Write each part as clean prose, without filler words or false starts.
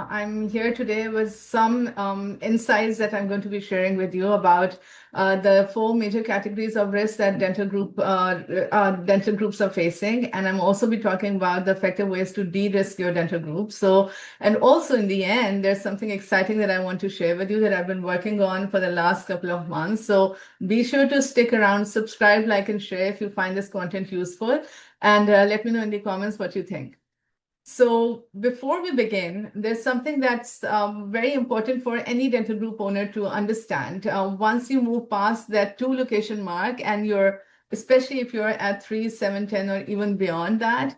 I'm here today with some insights that I'm going to be sharing with you about the four major categories of risk that dental groups are facing, and I'm also be talking about the effective ways to de-risk your dental group. And also in the end, there's something exciting that I want to share with you that I've been working on for the last couple of months. So be sure to stick around, subscribe, like, and share if you find this content useful, and let me know in the comments what you think. So before we begin, there's something that's very important for any dental group owner to understand. Once you move past that 2 location mark and especially if you're at 3, 7, 10, or even beyond that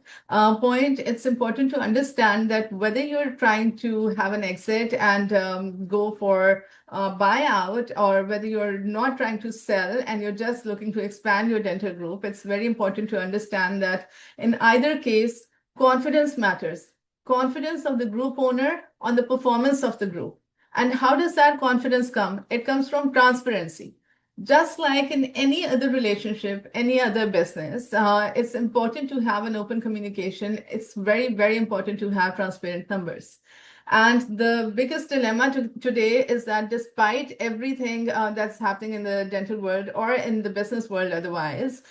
point, it's important to understand that whether you're trying to have an exit and go for buyout, or whether you're not trying to sell and you're just looking to expand your dental group, it's very important to understand that in either case, confidence matters. Confidence of the group owner on the performance of the group. And how does that confidence come? It comes from transparency. Just like in any other relationship, any other business, it's important to have an open communication. It's very, very important to have transparent numbers. And the biggest dilemma today is that despite everything that's happening in the dental world or in the business world otherwise,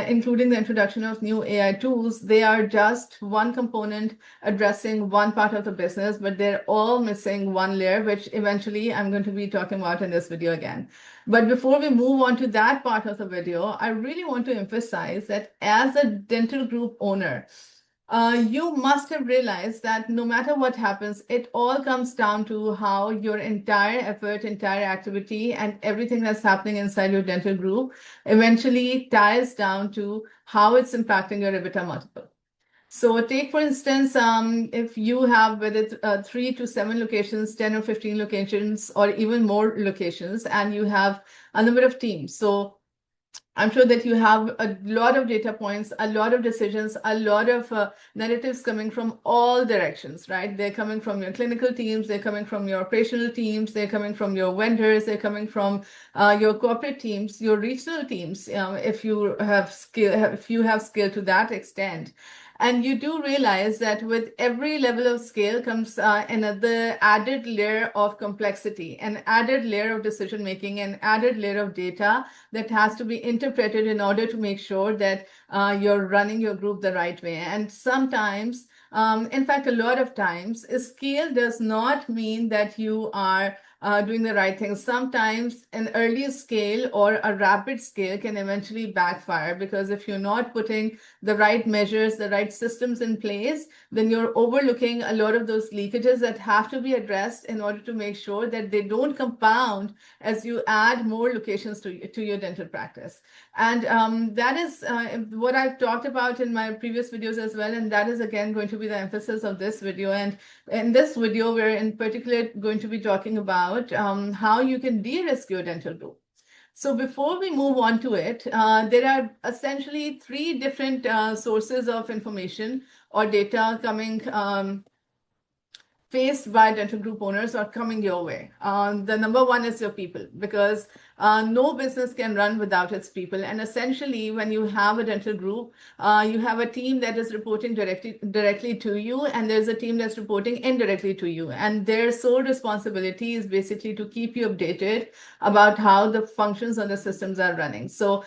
including the introduction of new AI tools, they are just one component addressing one part of the business, but they're all missing one layer, which eventually I'm going to be talking about in this video again. But before we move on to that part of the video, I really want to emphasize that as a dental group owner, you must have realized that no matter what happens, it all comes down to how your entire effort, entire activity, and everything that's happening inside your dental group eventually ties down to how it's impacting your EBITDA multiple. So take, for instance, if you have whether it's 3 to 7 locations, 10 or 15 locations, or even more locations, and you have a number of teams. So I'm sure that you have a lot of data points, a lot of decisions, a lot of narratives coming from all directions, right? They're coming from your clinical teams, they're coming from your operational teams, they're coming from your vendors, they're coming from your corporate teams, your regional teams, if you have skill to that extent. And you do realize that with every level of scale comes another added layer of complexity, an added layer of decision making, an added layer of data that has to be interpreted in order to make sure that you're running your group the right way. And sometimes, in fact, a lot of times, scale does not mean that you are doing the right thing. Sometimes an early scale or a rapid scale can eventually backfire, because if you're not putting the right measures, the right systems in place, then you're overlooking a lot of those leakages that have to be addressed in order to make sure that they don't compound as you add more locations to your dental practice. And that is what I've talked about in my previous videos as well. And that is again going to be the emphasis of this video. And in this video, we're in particular going to be talking about how you can de-risk your dental group. So before we move on to it, there are essentially 3 different sources of information or data coming faced by dental group owners or coming your way. The number one is your people, because no business can run without its people. And essentially, when you have a dental group, you have a team that is reporting directly to you, and there's a team that's reporting indirectly to you. And their sole responsibility is basically to keep you updated about how the functions on the systems are running. So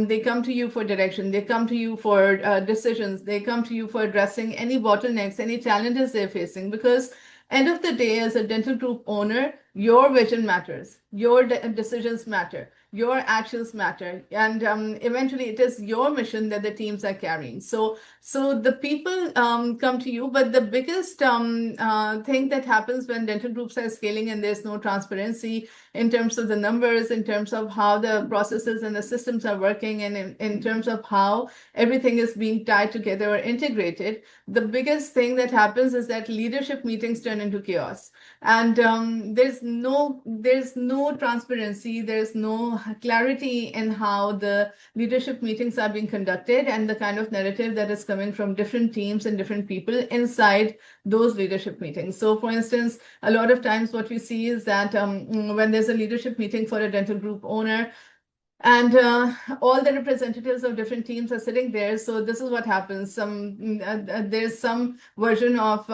they come to you for direction, they come to you for decisions, they come to you for addressing any bottlenecks, any challenges they're facing, because end of the day, as a dental group owner, your vision matters, your decisions matter, your actions matter, and eventually it is your mission that the teams are carrying. So the people come to you, but the biggest thing that happens when dental groups are scaling and there's no transparency in terms of the numbers, in terms of how the processes and the systems are working, and in terms of how everything is being tied together or integrated, the biggest thing that happens is that leadership meetings turn into chaos. And there's no transparency, there's no clarity in how the leadership meetings are being conducted and the kind of narrative that is coming from different teams and different people inside those leadership meetings. So for instance, a lot of times what we see is that when there's a leadership meeting for a dental group owner, And all the representatives of different teams are sitting there. So this is what happens. There's some version of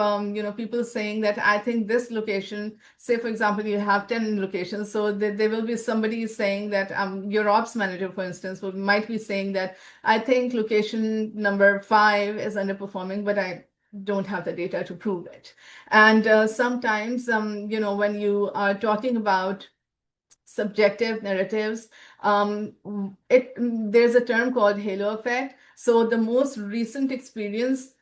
people saying that I think this location. Say for example, you have 10 locations, so there will be somebody saying that your ops manager, for instance, might be saying that I think location number 5 is underperforming, but I don't have the data to prove it. And sometimes, when you are talking about subjective narratives. There's a term called halo effect. So the most recent experience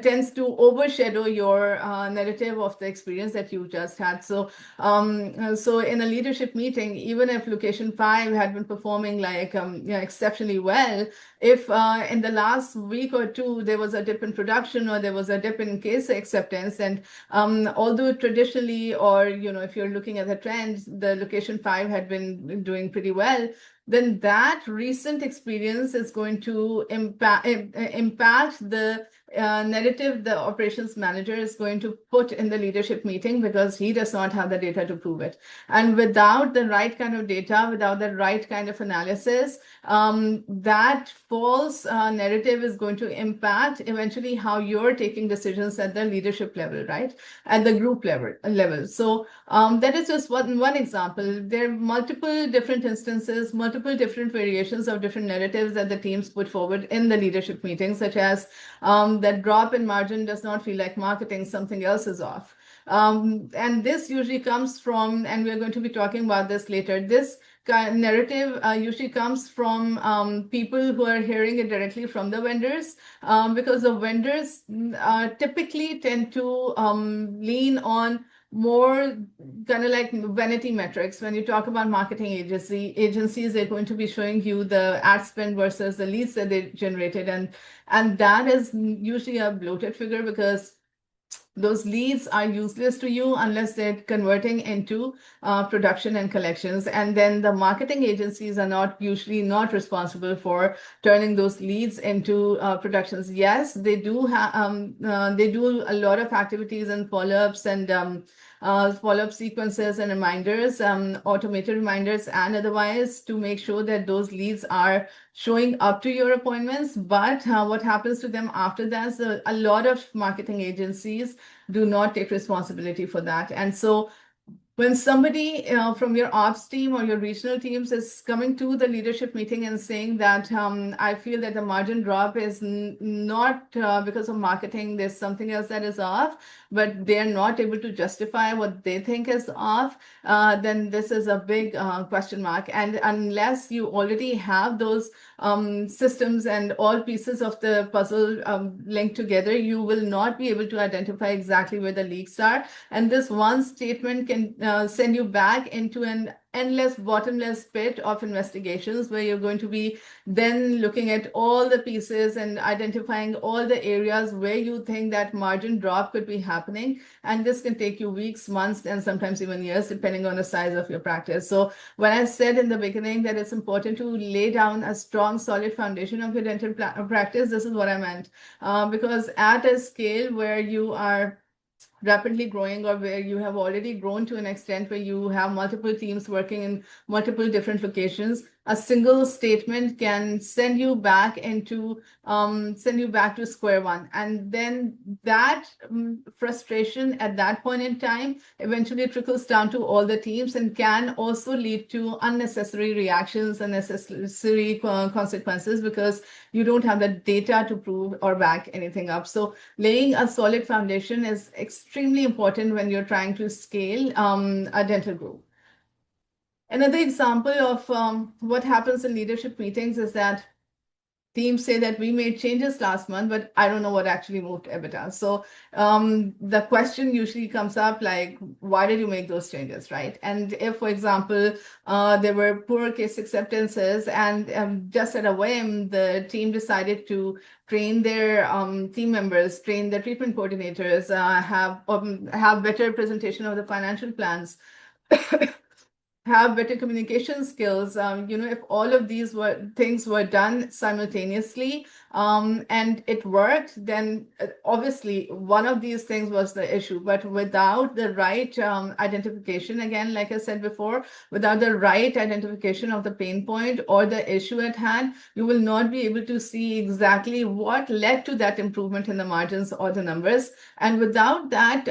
tends to overshadow your narrative of the experience that you just had. So in a leadership meeting, even if location 5 had been performing like exceptionally well, if in the last week or two there was a dip in production or there was a dip in case acceptance, and although traditionally, or if you're looking at the trends, the location 5 had been doing pretty well, then that recent experience is going to impact the narrative the operations manager is going to put in the leadership meeting, because he does not have the data to prove it. And without the right kind of data, without the right kind of analysis, that false narrative is going to impact eventually how you're taking decisions at the leadership level, right? At the group level. So that is just one example. There are multiple different instances, multiple different variations of different narratives that the teams put forward in the leadership meeting, such as that drop in margin does not feel like marketing, something else is off. And this usually comes from, and we're going to be talking about this later, this narrative usually comes from people who are hearing it directly from the vendors, because the vendors typically tend to lean on more kind of like vanity metrics. When you talk about marketing agencies, they're going to be showing you the ad spend versus the leads that they generated, and that is usually a bloated figure, because those leads are useless to you unless they're converting into production and collections. And then the marketing agencies are not usually not responsible for turning those leads into productions. Yes, they do they do a lot of activities and follow-ups and follow-up sequences and reminders, automated reminders and otherwise, to make sure that those leads are showing up to your appointments. But what happens to them after that? So a lot of marketing agencies do not take responsibility for that. And so when somebody from your ops team or your regional teams is coming to the leadership meeting and saying that I feel that the margin drop is not because of marketing, there's something else that is off, but they're not able to justify what they think is off, then this is a big question mark. And unless you already have those systems and all pieces of the puzzle linked together, you will not be able to identify exactly where the leaks are. And this one statement can send you back into an endless, bottomless pit of investigations, where you're going to be then looking at all the pieces and identifying all the areas where you think that margin drop could be happening. And this can take you weeks, months, and sometimes even years, depending on the size of your practice. So when I said in the beginning that it's important to lay down a strong, solid foundation of your dental practice, this is what I meant. Because at a scale where you are rapidly growing, or where you have already grown to an extent where you have multiple teams working in multiple different locations, a single statement can send you back to square one. And then that frustration at that point in time eventually trickles down to all the teams and can also lead to unnecessary reactions, unnecessary consequences, because you don't have the data to prove or back anything up. So laying a solid foundation is extremely important when you're trying to scale a dental group. Another example of what happens in leadership meetings is that teams say that we made changes last month, but I don't know what actually moved EBITDA. So the question usually comes up like, why did you make those changes, right? And if, for example, there were poor case acceptances, and just at a whim, the team decided to train their team members, train their treatment coordinators, have better presentation of the financial plans. have better communication skills. If all of these things were done simultaneously, and it worked, then obviously one of these things was the issue. But without the right identification, again, like I said before, without the right identification of the pain point or the issue at hand, you will not be able to see exactly what led to that improvement in the margins or the numbers. And without that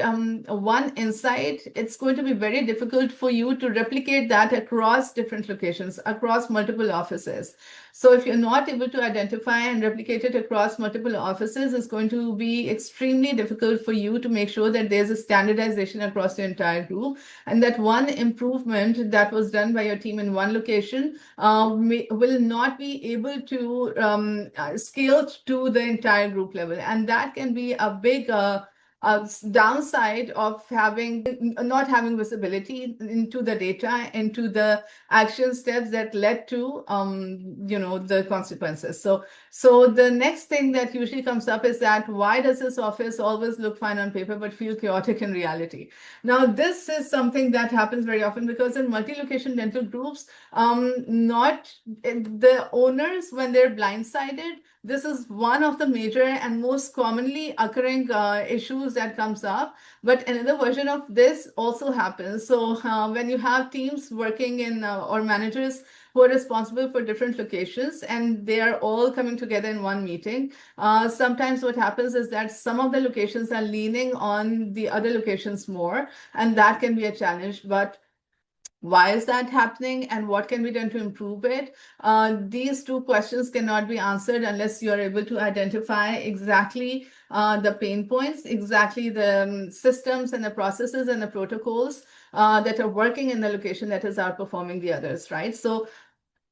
one insight, it's going to be very difficult for you to replicate that across different locations, across multiple offices. So if you're not able to identify and replicate it across multiple offices, it's going to be extremely difficult for you to make sure that there's a standardization across the entire group, and that one improvement that was done by your team in one location will not be able to scale to the entire group level. And that can be a big downside of not having visibility into the data, into the action steps that led to the consequences. So the next thing that usually comes up is that, why does this office always look fine on paper but feel chaotic in reality? Now, this is something that happens very often because in multi-location dental groups, not the owners, when they're blindsided, this is one of the major and most commonly occurring issues that comes up. But another version of this also happens. So when you have teams working in or managers who are responsible for different locations and they are all coming together in one meeting, sometimes what happens is that some of the locations are leaning on the other locations more, and that can be a challenge. But why is that happening and what can be done to improve it? These two questions cannot be answered unless you are able to identify exactly the pain points, exactly the systems and the processes and the protocols that are working in the location that is outperforming the others, right? So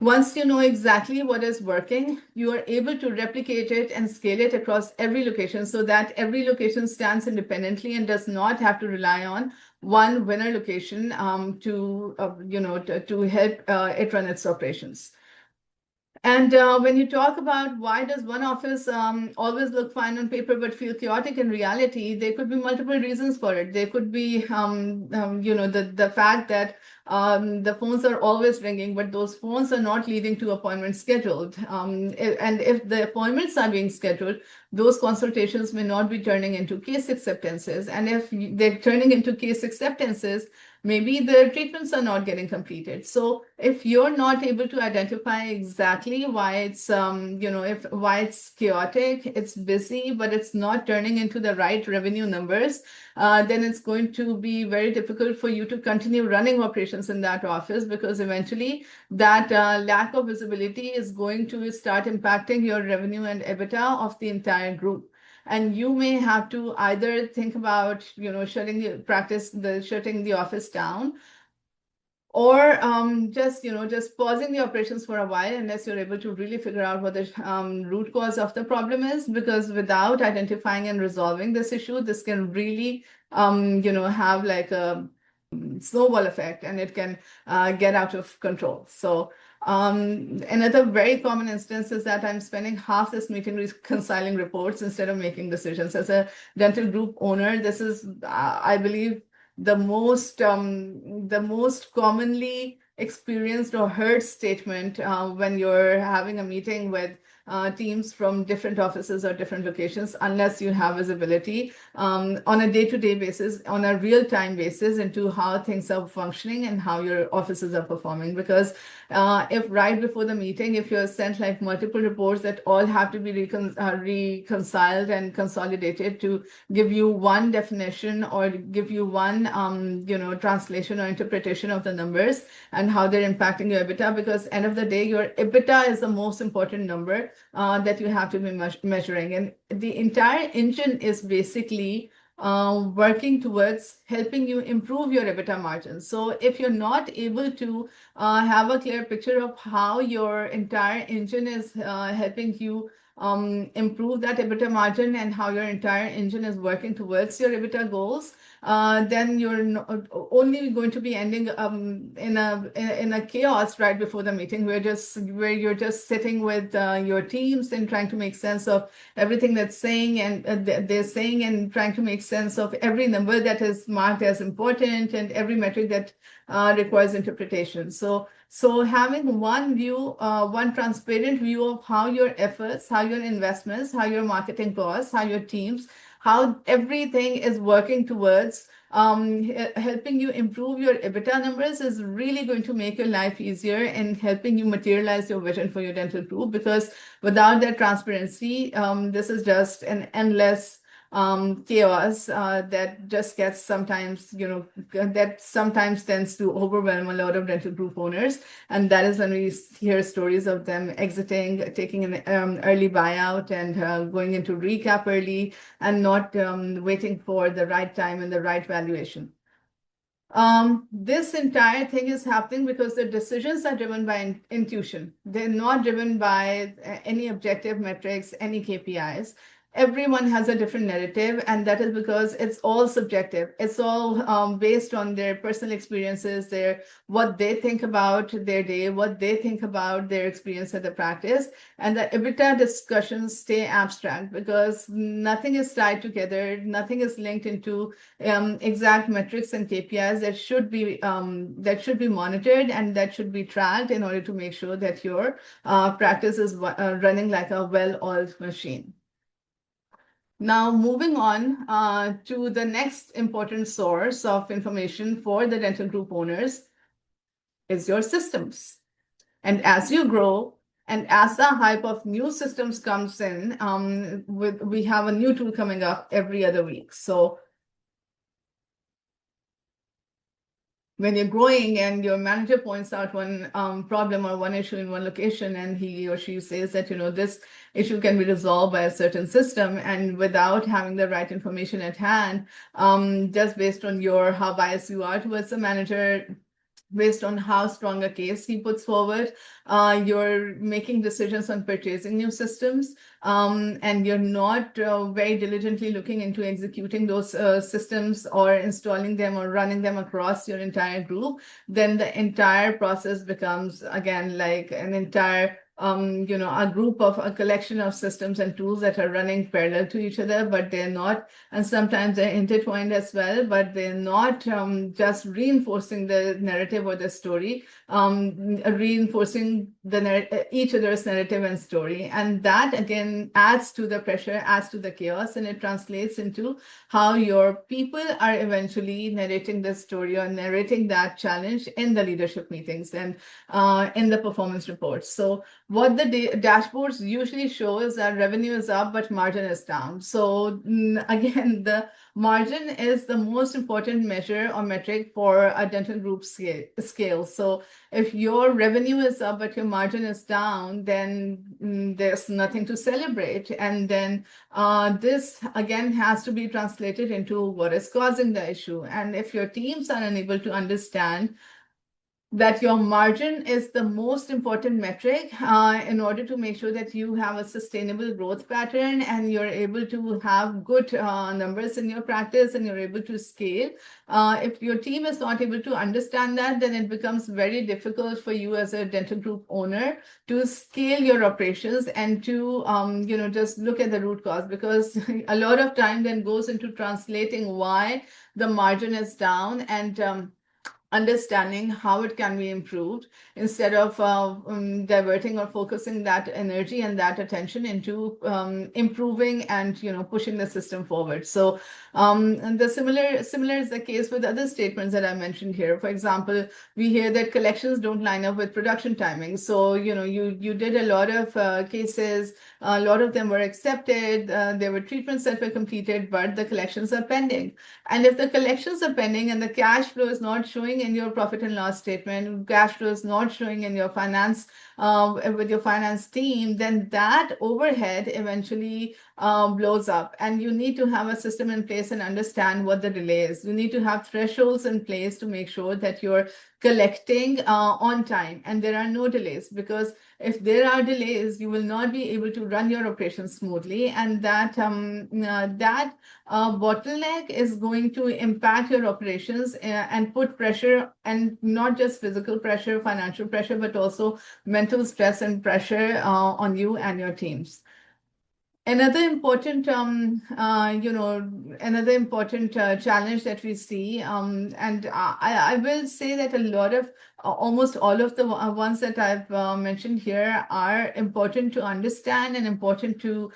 once you know exactly what is working, you are able to replicate it and scale it across every location so that every location stands independently and does not have to rely on one winner location to help it run its operations. And when you talk about why does one office always look fine on paper but feel chaotic in reality, there could be multiple reasons for it. There could be, the fact that the phones are always ringing, but those phones are not leading to appointments scheduled. And if the appointments are being scheduled, those consultations may not be turning into case acceptances. And if they're turning into case acceptances, maybe the treatments are not getting completed. So if you're not able to identify exactly why it's why it's chaotic, it's busy, but it's not turning into the right revenue numbers, then it's going to be very difficult for you to continue running operations in that office, because eventually that lack of visibility is going to start impacting your revenue and EBITDA of the entire group. And you may have to either think about, shutting the office down, or just pausing the operations for a while unless you're able to really figure out what the root cause of the problem is. Because without identifying and resolving this issue, this can really have like a snowball effect, and it can get out of control. So another very common instance is that I'm spending half this meeting reconciling reports instead of making decisions. As a dental group owner, this is, I believe, the most commonly experienced or heard statement when you're having a meeting with teams from different offices or different locations, unless you have visibility on a day-to-day basis, on a real-time basis, into how things are functioning and how your offices are performing. Because if right before the meeting, if you're sent like multiple reports that all have to be reconciled and consolidated to give you one definition or give you one translation or interpretation of the numbers and how they're impacting your EBITDA, because end of the day, your EBITDA is the most important number that you have to be measuring. And the entire engine is basically working towards helping you improve your EBITDA margins. So if you're not able to have a clear picture of how your entire engine is helping you improve that EBITDA margin and how your entire engine is working towards your EBITDA goals, then you're only going to be ending in a chaos right before the meeting, where you're just sitting with your teams and trying to make sense of everything that's saying and they're saying, and trying to make sense of every number that is marked as important and every metric that requires interpretation. So having one view, one transparent view of how your efforts, how your investments, how your marketing costs, how your teams, how everything is working towards helping you improve your EBITDA numbers is really going to make your life easier and helping you materialize your vision for your dental group. Because without that transparency, this is just an endless chaos that just gets sometimes, that sometimes tends to overwhelm a lot of dental group owners. And that is when we hear stories of them exiting, taking an early buyout, and going into recap early, and not waiting for the right time and the right valuation. This entire thing is happening because the decisions are driven by intuition. They're not driven by any objective metrics, any KPIs. Everyone has a different narrative, and that is because it's all subjective. It's all based on their personal experiences, what they think about their day, what they think about their experience at the practice. And the EBITDA discussions stay abstract because nothing is tied together, nothing is linked into exact metrics and KPIs that should be monitored and that should be tracked in order to make sure that your practice is running like a well-oiled machine. Now, moving on to the next important source of information for the dental group owners is your systems. And as you grow, and as the hype of new systems comes in, we have a new tool coming up every other week. So when you're growing and your manager points out one problem or one issue in one location, and he or she says that, this issue can be resolved by a certain system, and without having the right information at hand, just based on how biased you are towards the manager, based on how strong a case he puts forward, you're making decisions on purchasing new systems, and you're not very diligently looking into executing those systems or installing them or running them across your entire group, then the entire process becomes, again, like an entire a collection of systems and tools that are running parallel to each other, but they're not, and sometimes they're intertwined as well, but they're not just reinforcing the narrative or the story, reinforcing each other's narrative and story. And that, again, adds to the pressure, adds to the chaos, and it translates into how your people are eventually narrating the story or narrating that challenge in the leadership meetings and in the performance reports. So what the dashboards usually show is that revenue is up, but margin is down. So again, the margin is the most important measure or metric for a dental group scale. So if your revenue is up, but your margin is down, then there's nothing to celebrate. And then this, again, has to be translated into what is causing the issue. And if your teams are unable to understand that your margin is the most important metric in order to make sure that you have a sustainable growth pattern and you're able to have good numbers in your practice and you're able to scale. If your team is not able to understand that, then it becomes very difficult for you as a dental group owner to scale your operations and to just look at the root cause, because a lot of time then goes into translating why the margin is down and understanding how it can be improved, instead of diverting or focusing that energy and that attention into improving and pushing the system forward. So and the similar is the case with other statements that I mentioned here. For example, we hear that collections don't line up with production timing. So you did a lot of cases, a lot of them were accepted, there were treatments that were completed, but the collections are pending. And if the collections are pending and the cash flow is not showing in your profit and loss statement, cash flow is not showing in your finance with your finance team, then that overhead eventually blows up, and you need to have a system in place and understand what the delay is. You need to have thresholds in place to make sure that you're collecting on time and there are no delays, because if there are delays, you will not be able to run your operations smoothly, and that bottleneck is going to impact your operations and put pressure, and not just physical pressure, financial pressure, but also mental stress and pressure on you and your teams. Another important, another important challenge that we see, and I will say that a lot of, almost all of the ones that I've mentioned here are important to understand and important to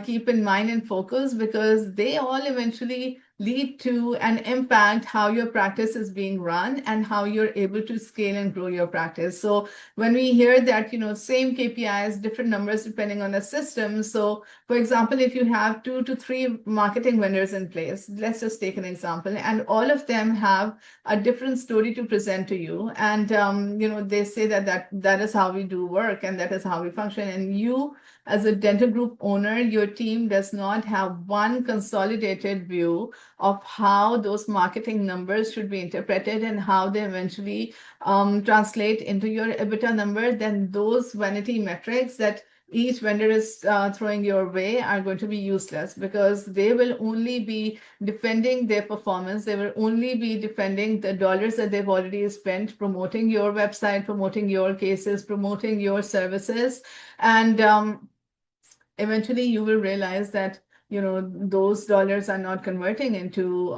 keep in mind and focus, because they all eventually lead to and impact how your practice is being run and how you're able to scale and grow your practice. So when we hear that, same KPIs, different numbers depending on the system. So for example, if you have 2 to 3 marketing vendors in place, let's just take an example, and all of them have a different story to present to you. And, they say that is how we do work and that is how we function. And you, as a dental group owner, your team does not have one consolidated view of how those marketing numbers should be interpreted and how they eventually translate into your EBITDA number. Then those vanity metrics that each vendor is throwing your way are going to be useless, because they will only be defending their performance. They will only be defending the dollars that they've already spent promoting your website, promoting your cases, promoting your services. And eventually you will realize that those dollars are not converting into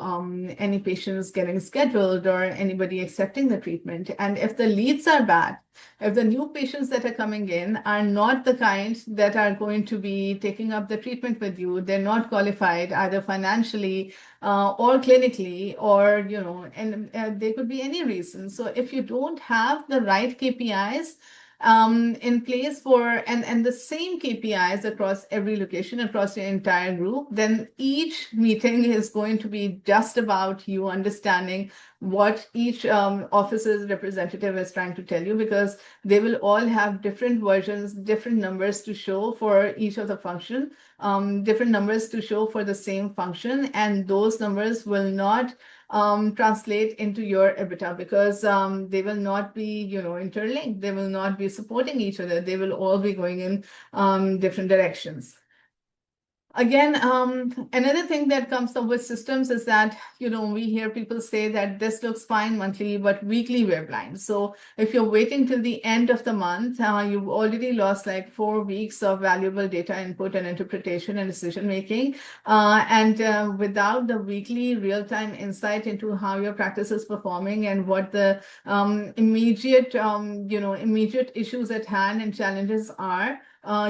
any patients getting scheduled or anybody accepting the treatment. And if the leads are bad, if the new patients that are coming in are not the kind that are going to be taking up the treatment with you, they're not qualified either financially or clinically, or and there could be any reason. So if you don't have the right KPIs in place for, and the same KPIs across every location, across your entire group, then each meeting is going to be just about you understanding what each office's representative is trying to tell you, because they will all have different versions, different numbers to show for each of the function, different numbers to show for the same function, and those numbers will not translate into your EBITDA, because they will not be, interlinked. They will not be supporting each other. They will all be going in different directions. Again, another thing that comes up with systems is that, we hear people say that this looks fine monthly, but weekly we're blind. So if you're waiting till the end of the month, you've already lost like 4 weeks of valuable data input and interpretation and decision making. And without the weekly real-time insight into how your practice is performing and what the immediate issues at hand and challenges are,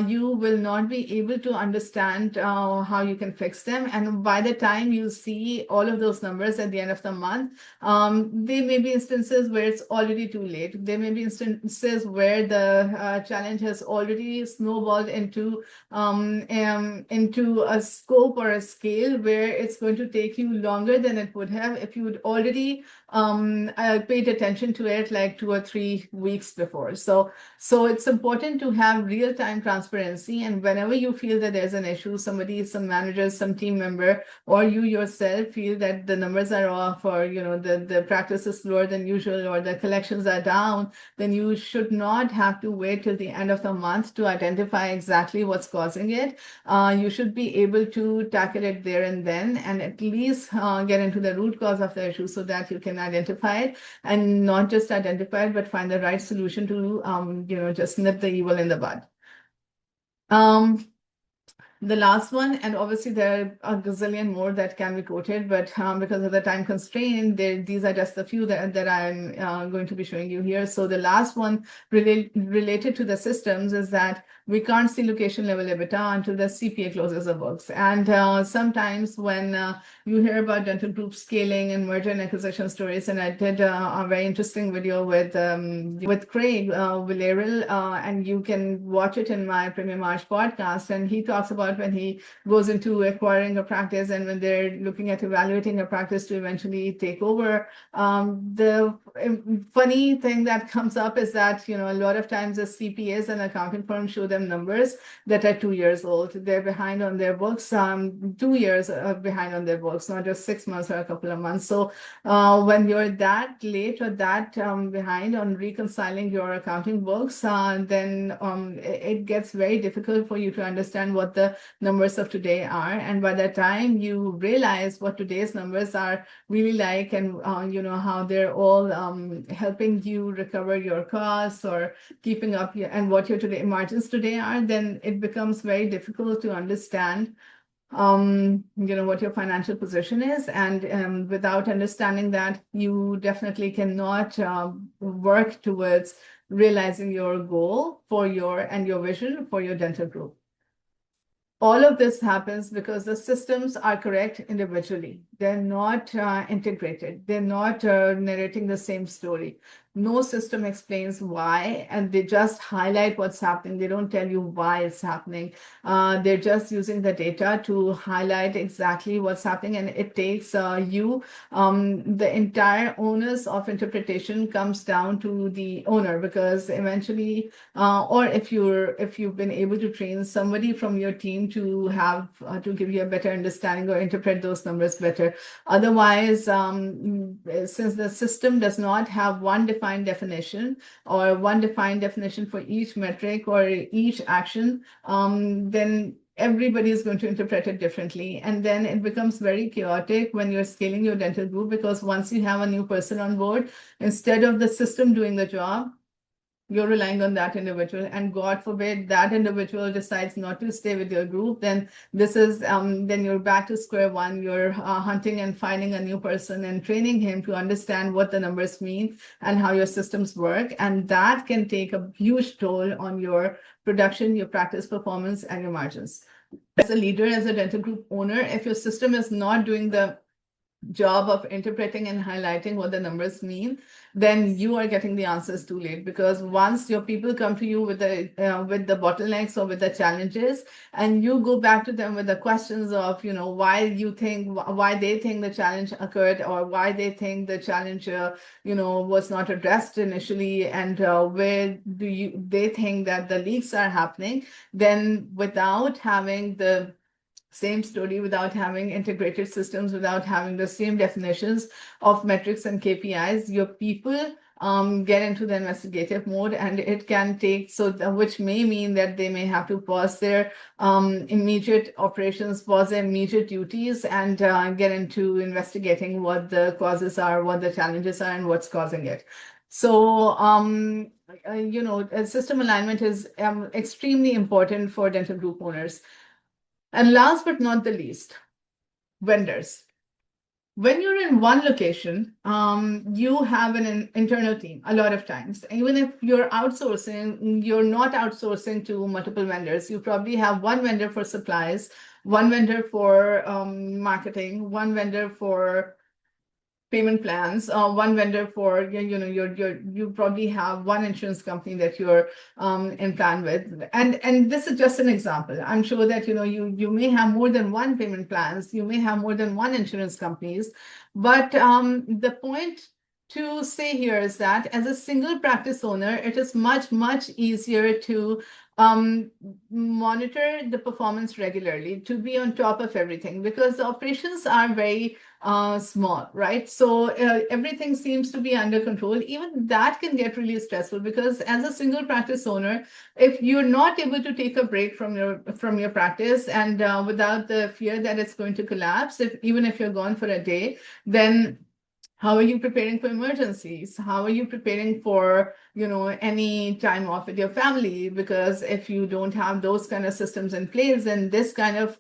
you will not be able to understand how you can fix them. And by the time you see all of those numbers at the end of the month, there may be instances where it's already too late. There may be instances where the challenge has already snowballed into a scope or a scale where it's going to take you longer than it would have if you would already paid attention to it like 2 or 3 weeks before. So it's important to have real-time transparency, and whenever you feel that there's an issue, some manager, some team member, or you yourself feel that the numbers are off, or the practice is slower than usual, or the collections are down, then you should not have to wait till the end of the month to identify exactly what's causing it. You should be able to tackle it there and then, and at least get into the root cause of the issue so that you can identify it, and not just identify it, but find the right solution to just nip the evil in the bud. The last one, and obviously there are a gazillion more that can be quoted, but because of the time constraint, these are just the few that I'm going to be showing you here. So the last one related to the systems is that we can't see location level EBITDA until the CPA closes the books. And sometimes when you hear about dental group scaling and merger and acquisition stories, and I did a very interesting video with Craig Villarreal, and you can watch it in my Premium March podcast, and he talks about about when he goes into acquiring a practice and when they're looking at evaluating a practice to eventually take over. The funny thing that comes up is that, a lot of times the CPAs and accounting firms show them numbers that are 2 years old. They're behind on their books, 2 years behind on their books, not just 6 months or a couple of months. So when you're that late or that behind on reconciling your accounting books, then it gets very difficult for you to understand what the numbers of today are. And by the time you realize what today's numbers are really like, and how they're all helping you recover your costs or keeping up and what your margins today are, then it becomes very difficult to understand what your financial position is. And without understanding that, you definitely cannot work towards realizing your goal and your vision for your dental group. All of this happens because the systems are correct individually. They're not integrated. They're not narrating the same story. No system explains why, and they just highlight what's happening. They don't tell you why it's happening. They're just using the data to highlight exactly what's happening, and it takes the entire onus of interpretation comes down to the owner, because eventually, or if you've been able to train somebody from your team to have to give you a better understanding or interpret those numbers better. Otherwise, since the system does not have one defined definition or one defined definition for each metric or each action, then everybody is going to interpret it differently. And then it becomes very chaotic when you're scaling your dental group, because once you have a new person on board, instead of the system doing the job, you're relying on that individual, and God forbid that individual decides not to stay with your group, then then you're back to square one. You're hunting and finding a new person and training him to understand what the numbers mean and how your systems work. And that can take a huge toll on your production, your practice performance, and your margins. As a leader, as a dental group owner, if your system is not doing the job of interpreting and highlighting what the numbers mean, then you are getting the answers too late. Because once your people come to you with the bottlenecks or with the challenges, and you go back to them with the questions of why they think the challenge occurred, or why they think the challenge was not addressed initially, and where they think that the leaks are happening, then without having the same story, without having integrated systems, without having the same definitions of metrics and KPIs, your people get into the investigative mode, and it can take, which may mean that they may have to pause their immediate operations, pause their immediate duties, and get into investigating what the causes are, what the challenges are, and what's causing it. So, system alignment is extremely important for dental group owners. And last but not the least, vendors. When you're in one location, you have an internal team a lot of times. Even if you're outsourcing, you're not outsourcing to multiple vendors. You probably have one vendor for supplies, one vendor for marketing, one vendor for payment plans, one vendor for you probably have one insurance company that you're in plan with, and this is just an example. I'm sure that you may have more than one payment plans, you may have more than one insurance companies, but the point to say here is that as a single practice owner, it is much easier to monitor the performance regularly, to be on top of everything, because the operations are very small, right? So everything seems to be under control. Even that can get really stressful, because as a single practice owner, if you're not able to take a break from your practice, and without the fear that it's going to collapse, even if you're gone for a day, then how are you preparing for emergencies? How are you preparing for, any time off with your family? Because if you don't have those kind of systems in place, then this kind of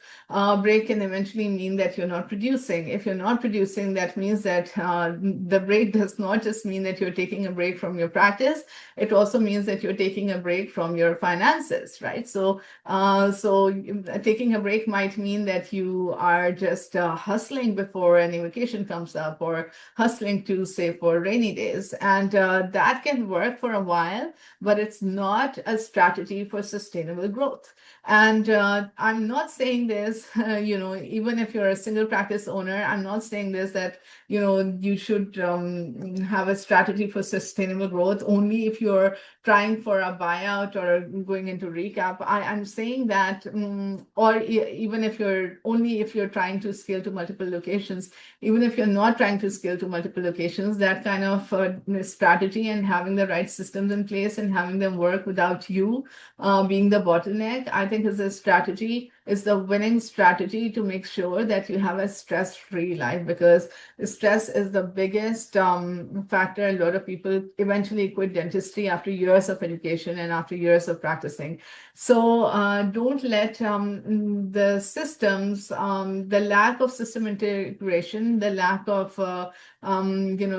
break can eventually mean that you're not producing. If you're not producing, that means that the break does not just mean that you're taking a break from your practice. It also means that you're taking a break from your finances, right? So taking a break might mean that you are just hustling before any vacation comes up, or hustling to save for rainy days. And that can work for a while, but it's not a strategy for sustainable growth. And I'm not saying this, even if you're a single practice owner, I'm not saying this that, you should have a strategy for sustainable growth only if you're trying for a buyout or going into recap. I'm saying that, or even if you're trying to scale to multiple locations, even if you're not trying to scale to multiple locations, that kind of strategy and having the right systems in place and having them work without you being the bottleneck, I think is the winning strategy to make sure that you have a stress-free life, because stress is the biggest factor. A lot of people eventually quit dentistry after years of education and after years of practicing. So don't let the systems, the lack of system integration, the lack of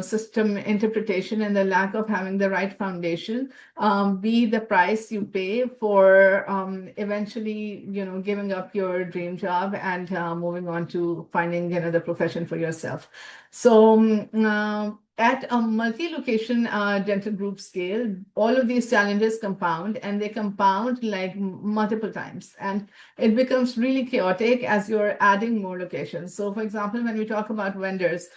system interpretation, and the lack of having the right foundation be the price you pay for eventually, giving up your dream job and moving on to finding another profession for yourself. So at a multi-location dental group scale, all of these challenges compound, and they compound like multiple times. And it becomes really chaotic as you're adding more locations. So for example, when we talk about vendors,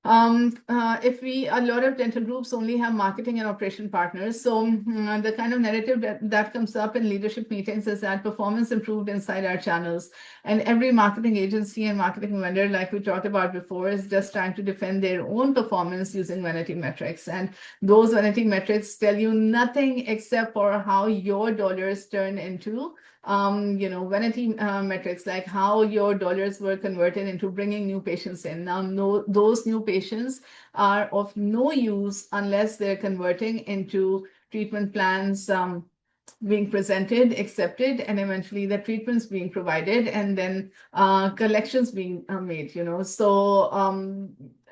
a lot of dental groups only have marketing and operation partners. So the kind of narrative that comes up in leadership meetings is that performance improved inside our channels. And every marketing agency and marketing vendor, like we talked about before, is just trying to defend their own performance using vanity metrics. And those vanity metrics tell you nothing except for how your dollars turn into vanity metrics, like how your dollars were converted into bringing new patients in. Now, those new patients are of no use unless they're converting into treatment plans being presented, accepted, and eventually the treatments being provided, and then collections being made. So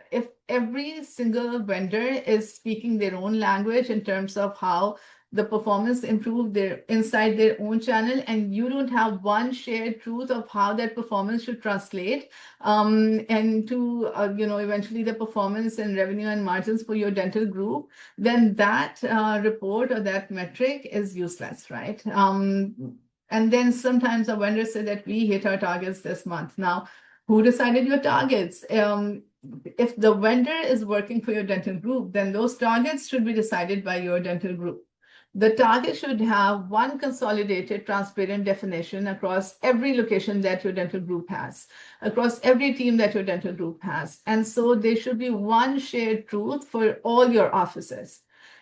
if every single vendor is speaking their own language in terms of how the performance improved inside their own channel, and you don't have one shared truth of how that performance should translate and to eventually the performance and revenue and margins for your dental group, then that report or that metric is useless, right? And then sometimes the vendors say that we hit our targets this month. Now, who decided your targets? If the vendor is working for your dental group, then those targets should be decided by your dental group. The target should have one consolidated, transparent definition across every location that your dental group has, across every team that your dental group has. And so there should be one shared truth for all your offices.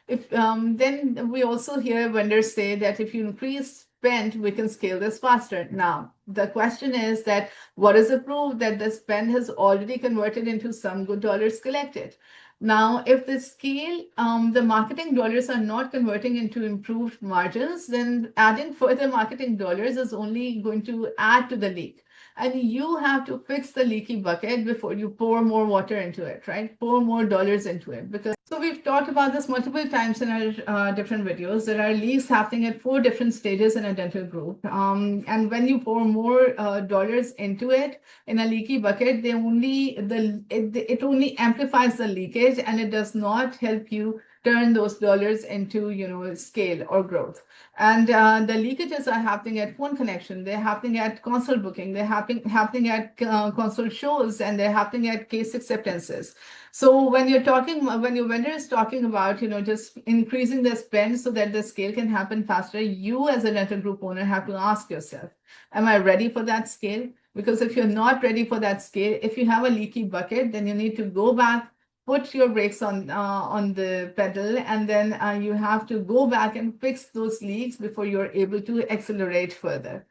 Then we also hear vendors say that if you increase spend, we can scale this faster. Now, the question is that what is the proof that the spend has already converted into some good dollars collected? Now, if the scale, the marketing dollars are not converting into improved margins, then adding further marketing dollars is only going to add to the leak. And you have to fix the leaky bucket before you pour more water into it, right? Pour more dollars into it. So we've talked about this multiple times in our different videos. There are leaks happening at 4 different stages in a dental group. And when you pour more dollars into it in a leaky bucket, it only amplifies the leakage, and it does not help you turn those dollars into scale or growth. And the leakages are happening at phone connection, they're happening at consult booking, they're happening at consult shows, and they're happening at case acceptances. So when your vendor is talking about just increasing the spend so that the scale can happen faster, you as a dental group owner have to ask yourself, am I ready for that scale? Because if you're not ready for that scale, if you have a leaky bucket, then you need to go back, put your brakes on the pedal, and then you have to go back and fix those leaks before you're able to accelerate further.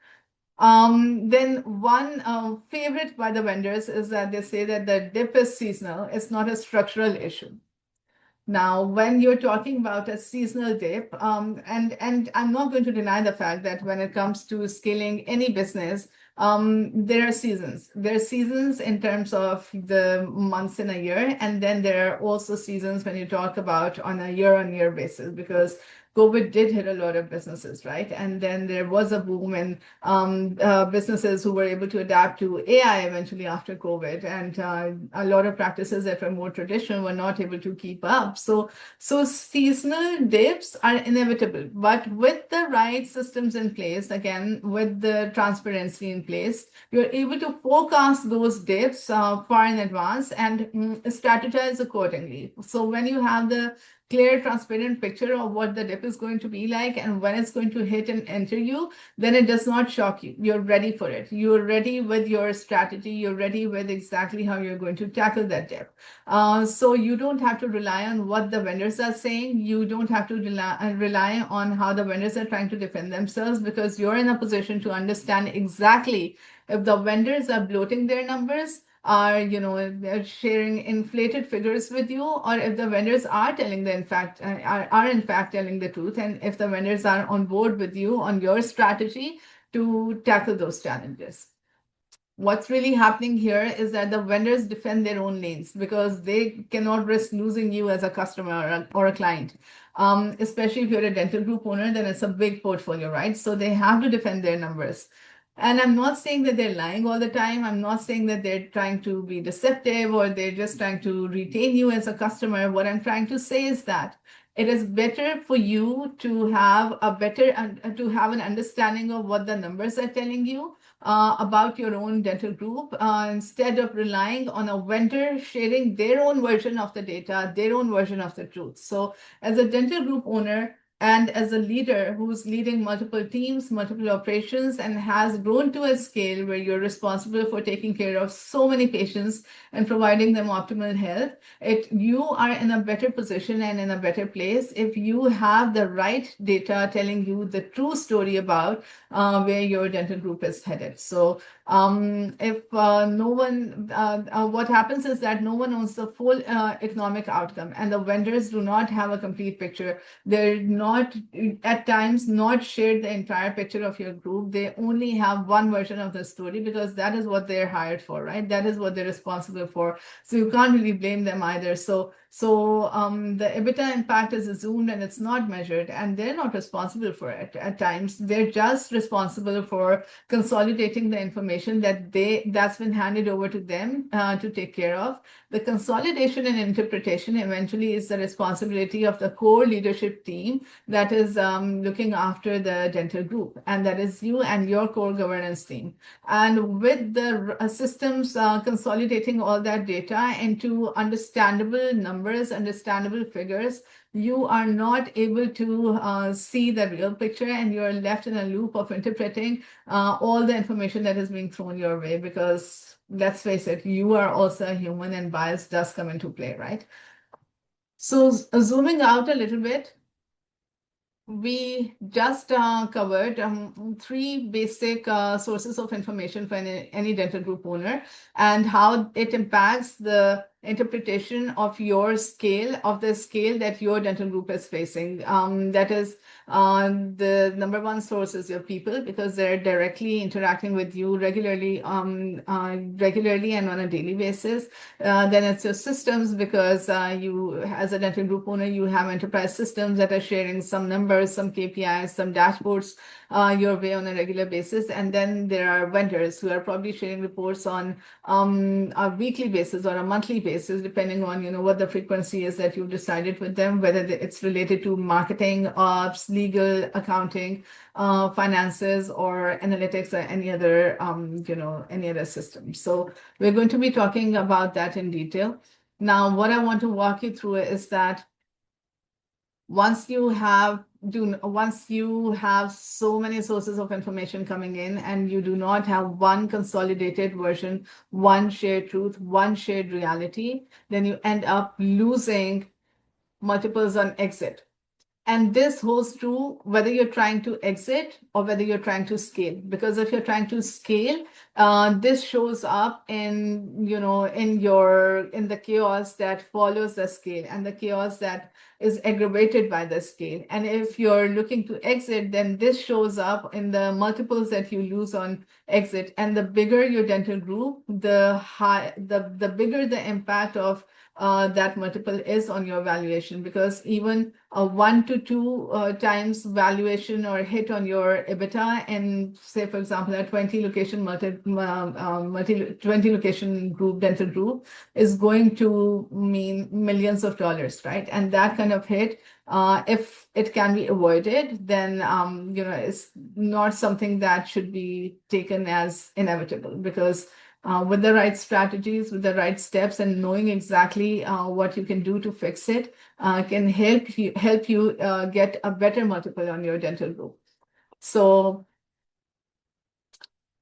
Then one favorite by the vendors is that they say that the dip is seasonal. It's not a structural issue. Now, when you're talking about a seasonal dip, and I'm not going to deny the fact that when it comes to scaling any business, there are seasons. There are seasons in terms of the months in a year, and then there are also seasons when you talk about on a year-on-year basis, because COVID did hit a lot of businesses, right? And then there was a boom in businesses who were able to adapt to AI eventually after COVID, and a lot of practices that were more traditional were not able to keep up. So seasonal dips are inevitable, but with the right systems in place, again, with the transparency in place, you're able to forecast those dips far in advance and strategize accordingly. So when you have the clear, transparent picture of what the dip is going to be like and when it's going to hit and enter you, then it does not shock you. You're ready for it. You're ready with your strategy. You're ready with exactly how you're going to tackle that dip. So you don't have to rely on what the vendors are saying. You don't have to rely on how the vendors are trying to defend themselves, because you're in a position to understand exactly if the vendors are bloating their numbers, are they're sharing inflated figures with you, or if the vendors are telling the in fact are in fact telling the truth, and if the vendors are on board with you on your strategy to tackle those challenges. What's really happening here is that the vendors defend their own lanes because they cannot risk losing you as a customer or a client. Especially if you're a dental group owner, then it's a big portfolio, right? So they have to defend their numbers. And I'm not saying that they're lying all the time. I'm not saying that they're trying to be deceptive or they're just trying to retain you as a customer. What I'm trying to say is that it is better for you to have to have an understanding of what the numbers are telling you about your own dental group, instead of relying on a vendor sharing their own version of the data, their own version of the truth. So as a dental group owner, and as a leader who's leading multiple teams, multiple operations, and has grown to a scale where you're responsible for taking care of so many patients and providing them optimal health, you are in a better position and in a better place if you have the right data telling you the true story about where your dental group is headed. So if no one, what happens is that no one owns the full economic outcome, and the vendors do not have a complete picture. They're not, at times, not shared the entire picture of your group. They only have one version of the story because that is what they're hired for, right? That is what they're responsible for. So you can't really blame them either. So the EBITDA impact is assumed and it's not measured, and they're not responsible for it at times. They're just responsible for consolidating the information that's been handed over to them to take care of. The consolidation and interpretation eventually is the responsibility of the core leadership team that is looking after the dental group, and that is you and your core governance team. And with the systems consolidating all that data into understandable numbers, understandable figures, you are not able to see the real picture, and you're left in a loop of interpreting all the information that is being thrown your way, because let's face it, you are also a human and bias does come into play, right? So zooming out a little bit, we just covered three basic sources of information for any dental group owner and how it impacts the interpretation of your scale, of the scale that your dental group is facing. That is, the number one source is your people, because they're directly interacting with you regularly and on a daily basis. Then it's your systems, because you, as a dental group owner, you have enterprise systems that are sharing some numbers, some KPIs, some dashboards your way on a regular basis. And then there are vendors who are probably sharing reports on a weekly basis or a monthly basis, depending on what the frequency is that you've decided with them, whether it's related to marketing, ops, legal, accounting, finances, or analytics, or any other any other system. So we're going to be talking about that in detail. Now, what I want to walk you through is that once you have so many sources of information coming in and you do not have one consolidated version, one shared truth, one shared reality, then you end up losing multiples on exit. And this holds true whether you're trying to exit or whether you're trying to scale. Because if you're trying to scale, this shows up in the chaos that follows the scale and the chaos that is aggravated by the scale. And if you're looking to exit, then this shows up in the multiples that you lose on exit. And the bigger your dental group, the bigger the impact of that multiple is on your valuation, because even a 1 to 2 times valuation or hit on your EBITDA, and say, for example, a 20 location 20 location group, dental group, is going to mean millions of dollars, right? And that kind of hit, if it can be avoided, then it's not something that should be taken as inevitable, because with the right strategies, with the right steps, and knowing exactly what you can do to fix it, can help you get a better multiple on your dental group. So,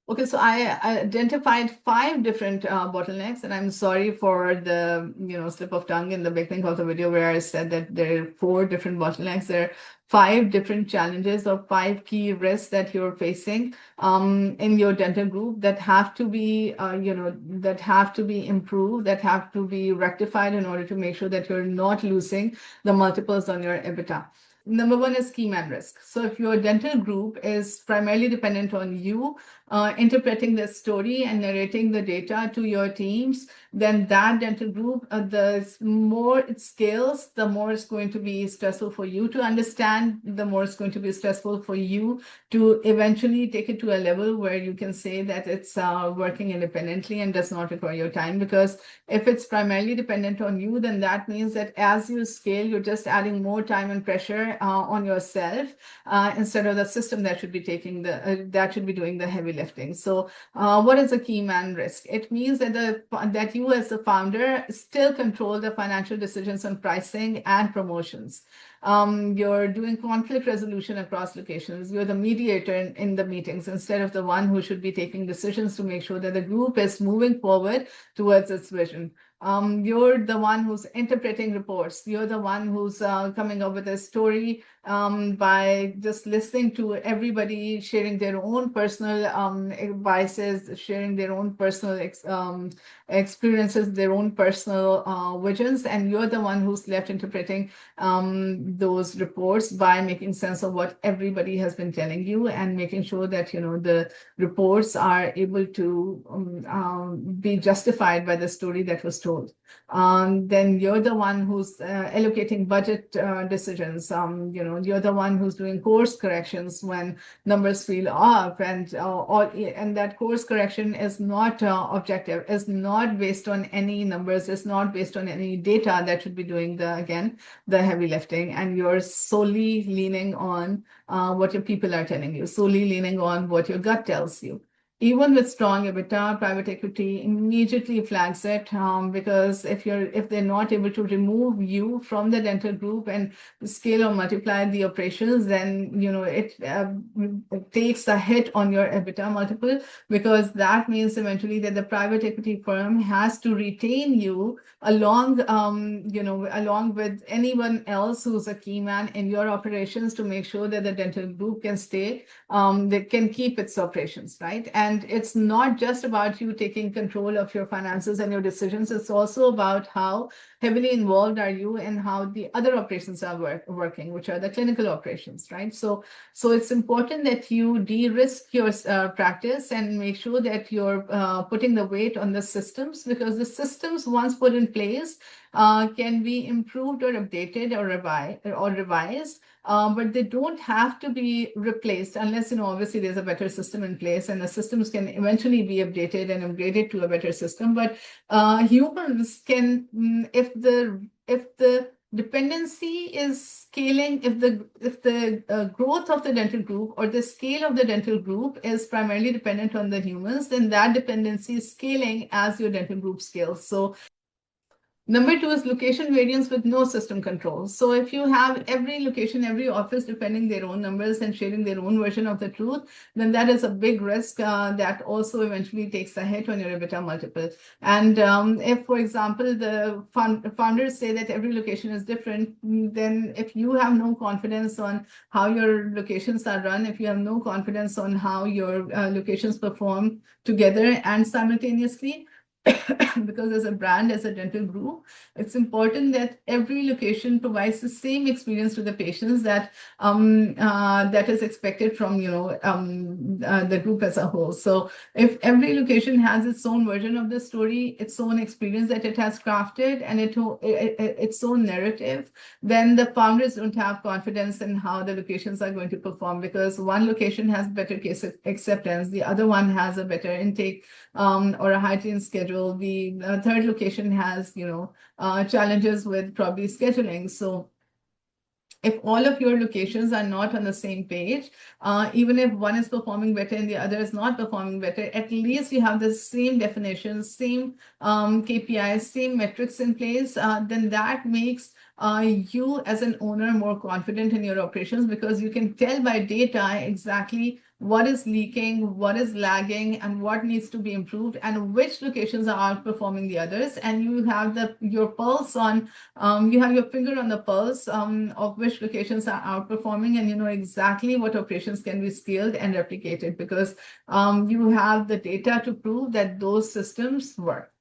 okay, so I identified 5 different bottlenecks, and I'm sorry for the slip of tongue in the beginning of the video where I said that there are 4 different bottlenecks. There are 5 different challenges or 5 key risks that you're facing in your dental group that have to be that have to be improved, that have to be rectified in order to make sure that you're not losing the multiples on your EBITDA. Number 1 is key man risk. So if your dental group is primarily dependent on you interpreting the story and narrating the data to your teams, then that dental group, the more it scales, the more it's going to be stressful for you to understand, the more it's going to be stressful for you to eventually take it to a level where you can say that it's working independently and does not require your time. Because if it's primarily dependent on you, then that means that as you scale, you're just adding more time and pressure on yourself instead of the system that should be taking that should be doing the heavy lifting. So what is a key man risk? It means that you as the founder still control the financial decisions on pricing and promotions. You're doing conflict resolution across locations. You're the mediator in the meetings instead of the one who should be taking decisions to make sure that the group is moving forward towards its vision. You're the one who's interpreting reports. You're the one who's coming up with a story by just listening to everybody sharing their own personal biases, sharing their own personal experiences, their own personal visions, and you're the one who's left interpreting those reports by making sense of what everybody has been telling you and making sure that the reports are able to be justified by the story that was told. Then you're the one who's allocating budget decisions. You're the one who's doing course corrections when numbers feel off, and that course correction is not objective, is not based on any numbers, is not based on any data that should be doing the heavy lifting, and you're solely leaning on what your people are telling you, solely leaning on what your gut tells you. Even with strong EBITDA, private equity immediately flags it because if they're not able to remove you from the dental group and scale or multiply the operations, then it takes a hit on your EBITDA multiple, because that means eventually that the private equity firm has to retain you along with anyone else who's a key man in your operations to make sure that the dental group can stay, they can keep its operations, right? And it's not just about you taking control of your finances and your decisions. It's also about how heavily involved are you in how the other operations are working, which are the clinical operations, right? So it's important that you de-risk your practice and make sure that you're putting the weight on the systems, because the systems, once put in place, can be improved or updated or revised. But they don't have to be replaced unless, obviously there's a better system in place, and the systems can eventually be updated and upgraded to a better system. But humans can, if the dependency is scaling, if the growth of the dental group or the scale of the dental group is primarily dependent on the humans, then that dependency is scaling as your dental group scales. So number 2 is location variance with no system control. So if you have every location, every office defending their own numbers and sharing their own version of the truth, then that is a big risk that also eventually takes a hit on your EBITDA multiple. And if, for example, the founders say that every location is different, then if you have no confidence on how your locations are run, if you have no confidence on how your locations perform together and simultaneously, because as a brand, as a dental group, it's important that every location provides the same experience to the patients that that is expected from the group as a whole. So if every location has its own version of the story, its own experience that it has crafted, and its own narrative, then the founders don't have confidence in how the locations are going to perform, because one location has better case acceptance, the other one has a better intake or a heightened schedule. The third location has, challenges with probably scheduling. So if all of your locations are not on the same page, even if one is performing better and the other is not performing better, at least you have the same definitions, same KPIs, same metrics in place, then that makes you as an owner more confident in your operations, because you can tell by data exactly what is leaking, what is lagging, and what needs to be improved, and which locations are outperforming the others. And you have your pulse on, you have your finger on the pulse of which locations are outperforming, and you know exactly what operations can be scaled and replicated, because you have the data to prove that those systems work.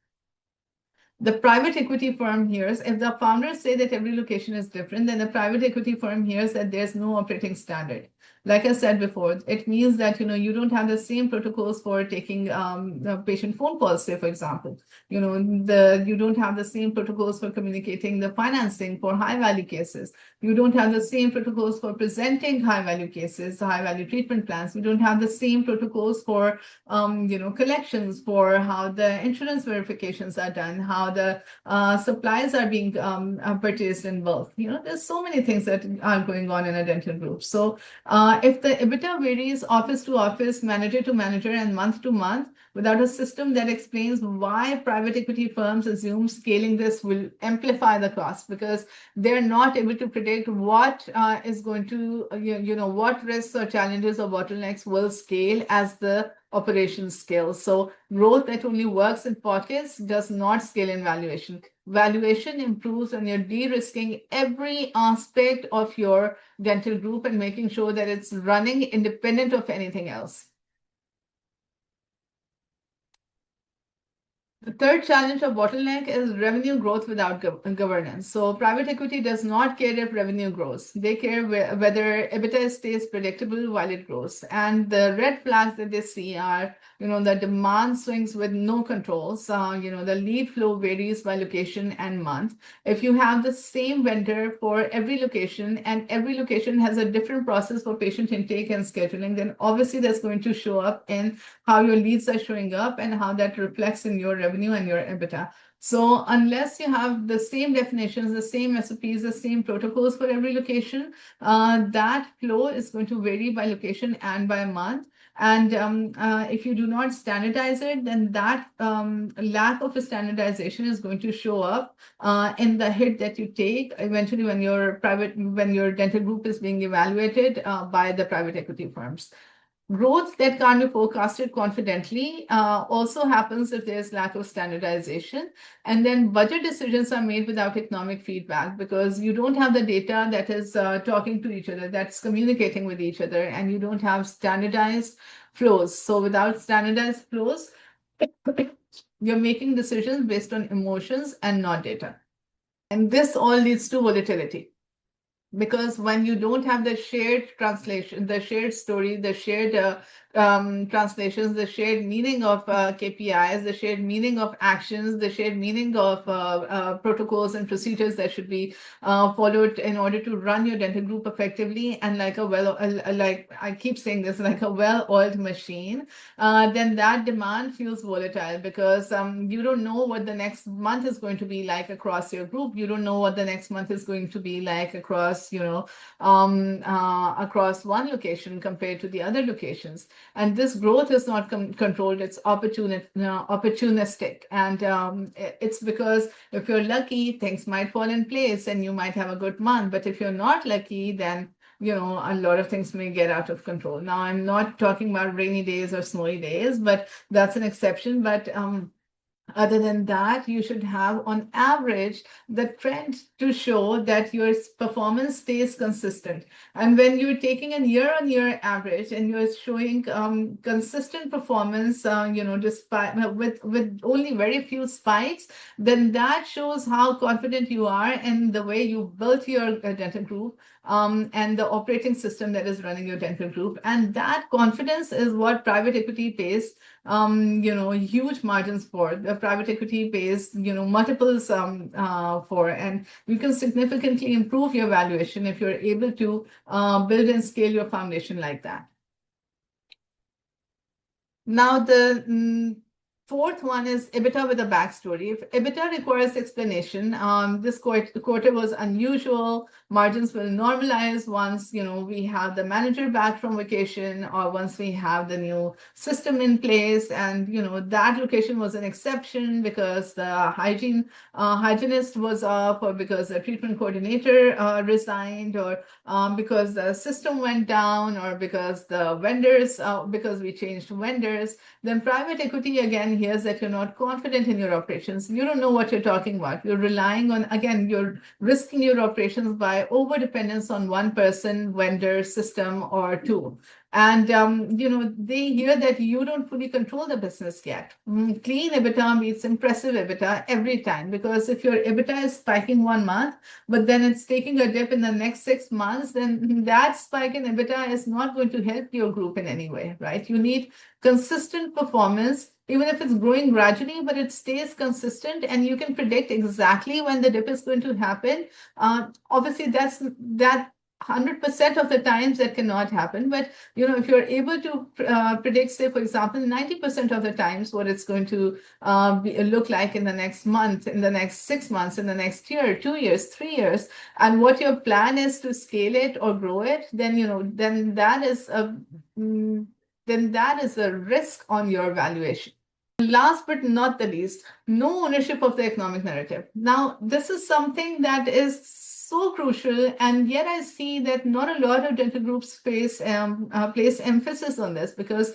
The private equity firm hears, if the founders say that every location is different, then the private equity firm hears that there's no operating standard. Like I said before, it means that you don't have the same protocols for taking the patient phone calls, say for example. You don't have the same protocols for communicating the financing for high value cases. You don't have the same protocols for presenting high value cases, high value treatment plans. You don't have the same protocols for collections, for how the insurance verifications are done, how the supplies are being purchased in bulk. There's so many things that are going on in a dental group. So if the EBITDA varies office to office, manager to manager, and month to month, without a system that explains why private equity firms assume scaling this will amplify the cost, because they're not able to predict what is going to, what risks or challenges or bottlenecks will scale as the operations scale. So growth that only works in pockets does not scale in valuation. Valuation improves when you're de-risking every aspect of your dental group and making sure that it's running independent of anything else. The third challenge or bottleneck is revenue growth without governance. So private equity does not care if revenue grows. They care whether EBITDA stays predictable while it grows. And the red flags that they see are, the demand swings with no controls. The lead flow varies by location and month. If you have the same vendor for every location, and every location has a different process for patient intake and scheduling, then obviously that's going to show up in how your leads are showing up and how that reflects in your revenue and your EBITDA. So unless you have the same definitions, the same SOPs, the same protocols for every location, that flow is going to vary by location and by month. And if you do not standardize it, then that lack of a standardization is going to show up in the hit that you take eventually when your dental group is being evaluated by the private equity firms. Growth that can't be forecasted confidently also happens if there's lack of standardization. And then budget decisions are made without economic feedback, because you don't have the data that is talking to each other, that's communicating with each other, and you don't have standardized flows. So without standardized flows, you're making decisions based on emotions and not data. And this all leads to volatility. Because when you don't have the shared translation, the shared story, the shared translations, the shared meaning of KPIs, the shared meaning of actions, the shared meaning of protocols and procedures that should be followed in order to run your dental group effectively, and like I keep saying this, like a well-oiled machine, then that demand feels volatile, because you don't know what the next month is going to be like across your group. You don't know what the next month is going to be like across across one location compared to the other locations. And this growth is not controlled, it's opportunistic. And it's because if you're lucky, things might fall in place and you might have a good month. But if you're not lucky, then a lot of things may get out of control. Now, I'm not talking about rainy days or snowy days, but that's an exception. But Other than that, you should have on average the trend to show that your performance stays consistent. And when you're taking a year-on-year average and you're showing consistent performance, despite with only very few spikes, then that shows how confident you are in the way you built your dental group, and the operating system that is running your dental group. And that confidence is what private equity pays huge margins for. The private equity pays, multiples for, and you can significantly improve your valuation if you're able to build and scale your foundation like that. Now, the fourth one is EBITDA with a backstory. If EBITDA requires explanation, this quarter was unusual. Margins will normalize once we have the manager back from vacation, or once we have the new system in place. And that location was an exception because the hygienist was off, or because the treatment coordinator resigned, or because the system went down, or because the vendors, because we changed vendors. Then private equity again hears that you're not confident in your operations. You don't know what you're talking about. You're relying on, again, you're risking your operations by over dependence on one person, vendor, system, or tool. And they hear that you don't fully control the business yet. Clean EBITDA beats impressive EBITDA every time, because if your EBITDA is spiking 1 month, but then it's taking a dip in the next 6 months, then that spike in EBITDA is not going to help your group in any way, right? You need consistent performance, even if it's growing gradually, but it stays consistent, and you can predict exactly when the dip is going to happen. Obviously, that 100% of the times that cannot happen, but if you're able to predict, say, for example, 90% of the times what it's going to look like in the next month, in the next 6 months, in the next year, 2 years, 3 years, and what your plan is to scale it or grow it, then that is a risk on your valuation. Last but not the least, no ownership of the economic narrative. Now, this is something that is so crucial, and yet I see that not a lot of dental groups place emphasis on this, because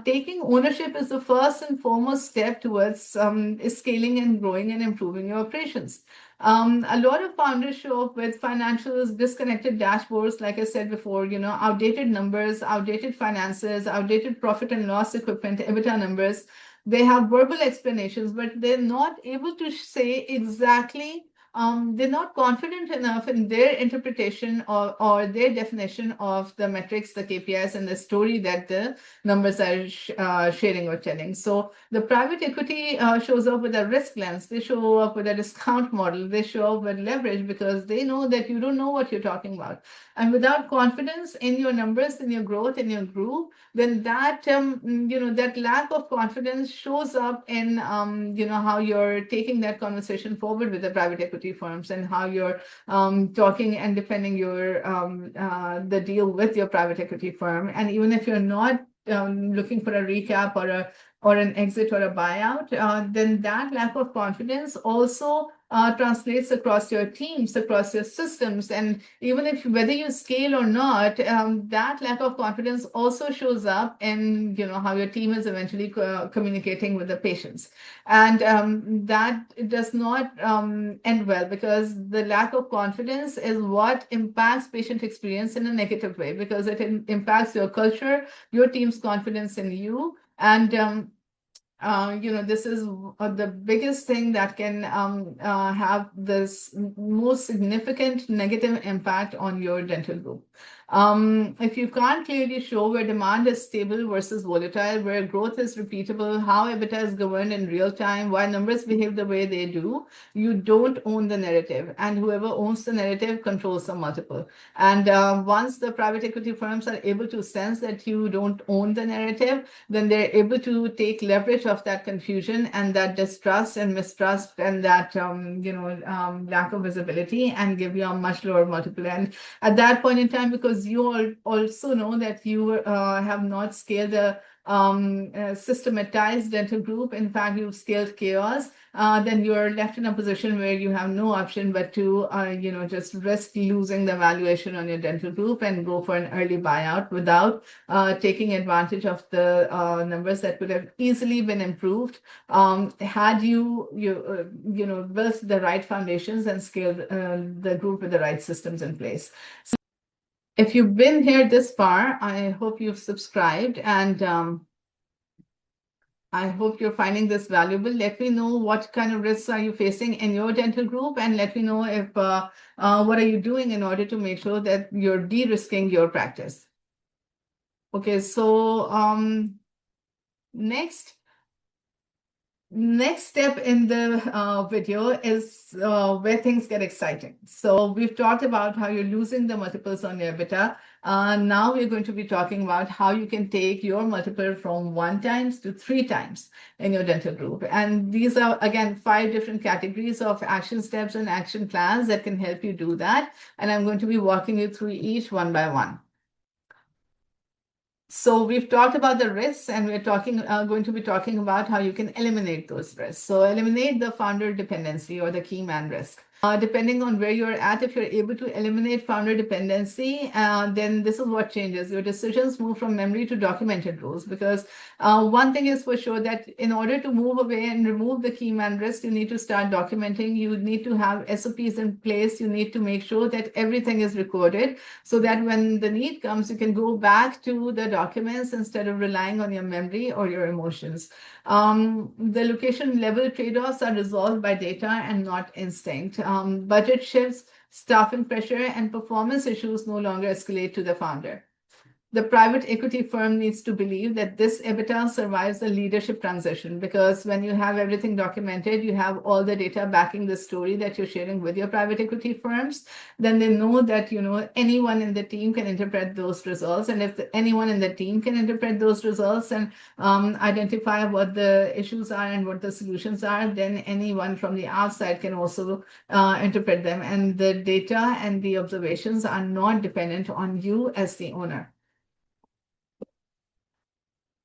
taking ownership is the first and foremost step towards scaling and growing and improving your operations. A lot of founders show up with financials, disconnected dashboards, like I said before, outdated numbers, outdated finances, outdated profit and loss equipment, EBITDA numbers. They have verbal explanations, but they're not able to say exactly, they're not confident enough in their interpretation or their definition of the metrics, the KPIs, and the story that the numbers are sharing or telling. So the private equity shows up with a risk lens. They show up with a discount model. They show up with leverage, because they know that you don't know what you're talking about. And without confidence in your numbers, in your growth, in your group, then that that lack of confidence shows up in how you're taking that conversation forward with the private equity firms, and how you're talking and defending your the deal with your private equity firm. And even if you're not looking for a recap or an exit or a buyout, then that lack of confidence also translates across your teams, across your systems. And even if whether you scale or not, that lack of confidence also shows up in how your team is eventually communicating with the patients. And that does not end well, because the lack of confidence is what impacts patient experience in a negative way, because it impacts your culture, your team's confidence in you. And this is the biggest thing that can have this most significant negative impact on your dental group. If you can't clearly show where demand is stable versus volatile, where growth is repeatable, how EBITDA is governed in real time, why numbers behave the way they do, you don't own the narrative. And whoever owns the narrative controls the multiple. And once the private equity firms are able to sense that you don't own the narrative, then they're able to take leverage of that confusion and that distrust and mistrust and that lack of visibility, and give you a much lower multiple. And at that point in time, because you all also know that you have not scaled systematized dental group, in fact, you've scaled chaos, then you're left in a position where you have no option but to, just risk losing the valuation on your dental group and go for an early buyout without taking advantage of the numbers that could have easily been improved had you built the right foundations and scaled the group with the right systems in place. So if you've been here this far, I hope you've subscribed, and I hope you're finding this valuable. Let me know what kind of risks are you facing in your dental group, and let me know if what are you doing in order to make sure that you're de-risking your practice. Okay, so next step in the video is where things get exciting. So we've talked about how you're losing the multiples on your EBITDA. Now we're going to be talking about how you can take your multiple from 1 times to 3 times in your dental group. And these are, again, 5 different categories of action steps and action plans that can help you do that. And I'm going to be walking you through each one by one. So we've talked about the risks, and we're going to be talking about how you can eliminate those risks. So eliminate the founder dependency or the key man risk. Depending on where you're at, if you're able to eliminate founder dependency, then this is what changes. Your decisions move from memory to documented rules, because one thing is for sure that in order to move away and remove the key man risk, you need to start documenting. You need to have SOPs in place. You need to make sure that everything is recorded so that when the need comes, you can go back to the documents instead of relying on your memory or your emotions. The location level trade-offs are resolved by data and not instinct. Budget shifts, staffing pressure, and performance issues no longer escalate to the founder. The private equity firm needs to believe that this EBITDA survives the leadership transition, because when you have everything documented, you have all the data backing the story that you're sharing with your private equity firms, then they know that anyone in the team can interpret those results. And if anyone in the team can interpret those results and identify what the issues are and what the solutions are, then anyone from the outside can also interpret them. And the data and the observations are not dependent on you as the owner.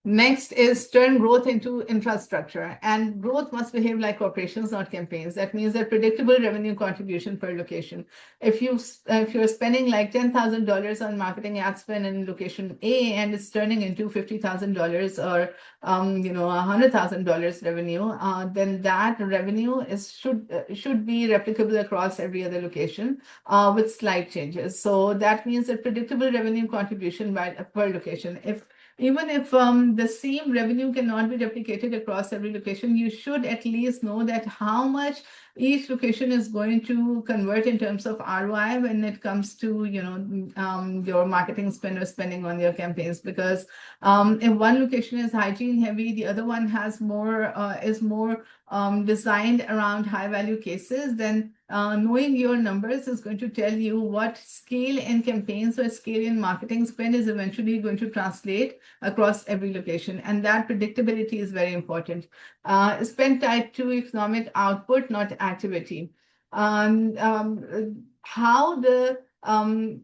Next is turn growth into infrastructure, and growth must behave like operations, not campaigns. That means that predictable revenue contribution per location. If you're spending like $10,000 on marketing ad spend in location A and it's turning into $50,000 or $100,000 revenue, then that revenue should be replicable across every other location with slight changes. So that means that predictable revenue contribution per location. Even if the same revenue cannot be replicated across every location, you should at least know that how much each location is going to convert in terms of ROI when it comes to your marketing spend or spending on your campaigns. Because if one location is hygiene heavy, the other one has is more designed around high value cases, then knowing your numbers is going to tell you what scale in campaigns or scale in marketing spend is eventually going to translate across every location. And that predictability is very important. Spend tied to economic output, not activity. How the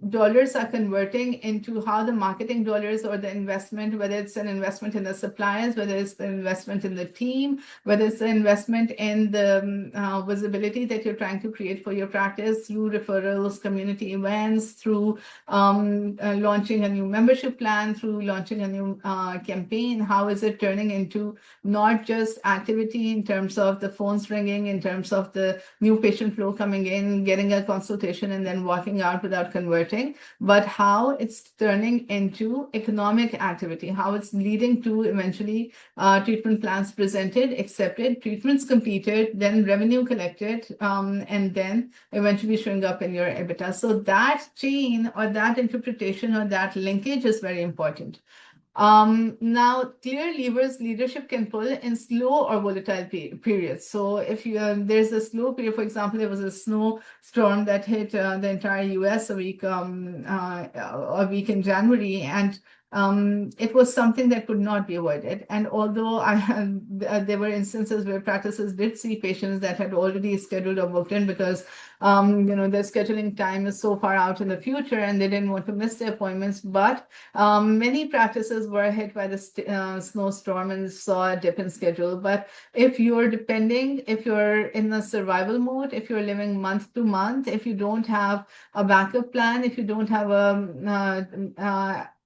dollars are converting into how the marketing dollars or the investment, whether it's an investment in the suppliers, whether it's the investment in the team, whether it's the investment in the visibility that you're trying to create for your practice through referrals, community events, through launching a new membership plan, through launching a new campaign. How is it turning into not just activity in terms of the phones ringing, in terms of the new patient flow coming in, getting a consultation, and then walking out without converting, but how it's turning into economic activity, how it's leading to eventually treatment plans presented, accepted, treatments completed, then revenue collected, and then eventually showing up in your EBITDA. So that chain or that interpretation or that linkage is very important. Now, clear levers leadership can pull in slow or volatile periods. So if there's a slow period, for example, there was a snowstorm that hit the entire US a week in January, and it was something that could not be avoided. And although there were instances where practices did see patients that had already scheduled or booked in because their scheduling time is so far out in the future and they didn't want to miss their appointments. But many practices were hit by the snowstorm and saw a dip in schedule. But if you're in the survival mode, if you're living month to month, if you don't have a backup plan, if you don't have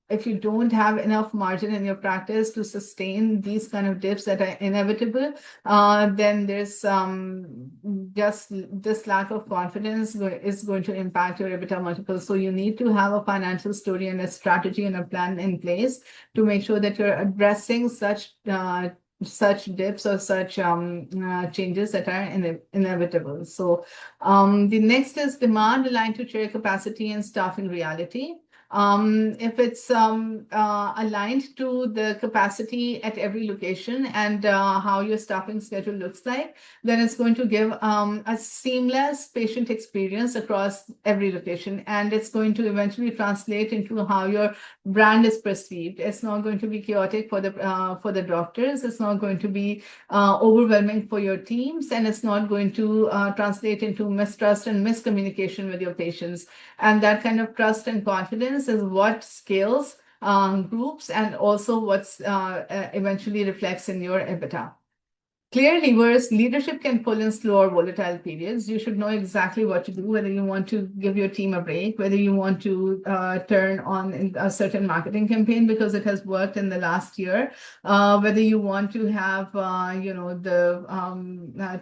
if you don't have enough margin in your practice to sustain these kind of dips that are inevitable, then there's just this lack of confidence is going to impact your EBITDA multiple. So you need to have a financial story and a strategy and a plan in place to make sure that you're addressing such dips or such changes that are inevitable. So the next is demand aligned to chair capacity and staffing reality. If it's aligned to the capacity at every location and how your staffing schedule looks like, then it's going to give a seamless patient experience across every location, and it's going to eventually translate into how your brand is perceived. It's not going to be chaotic for the doctors. It's not going to be overwhelming for your teams, and it's not going to translate into mistrust and miscommunication with your patients. And that kind of trust and confidence is what scales groups and also what's eventually reflects in your EBITDA. Clear levers leadership can pull in slow or volatile periods. You should know exactly what to do, whether you want to give your team a break, whether you want to turn on a certain marketing campaign because it has worked in the last year, whether you want to have the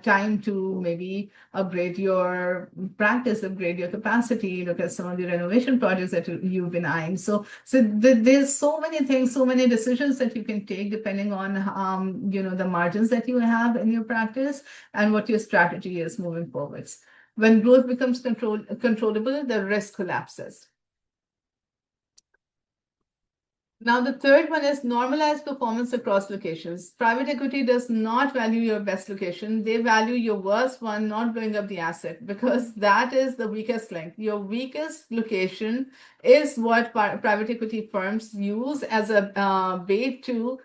time to maybe upgrade your practice, upgrade your capacity, look at some of the renovation projects that you've been eyeing. So there's so many things, so many decisions that you can take depending on the margins that you have in your practice and what your strategy is moving forwards. When growth becomes controllable, the risk collapses. Now, the third one is normalized performance across locations. Private equity does not value your best location. They value your worst one, not blowing up the asset, because that is the weakest link. Your weakest location is what private equity firms use as a bait to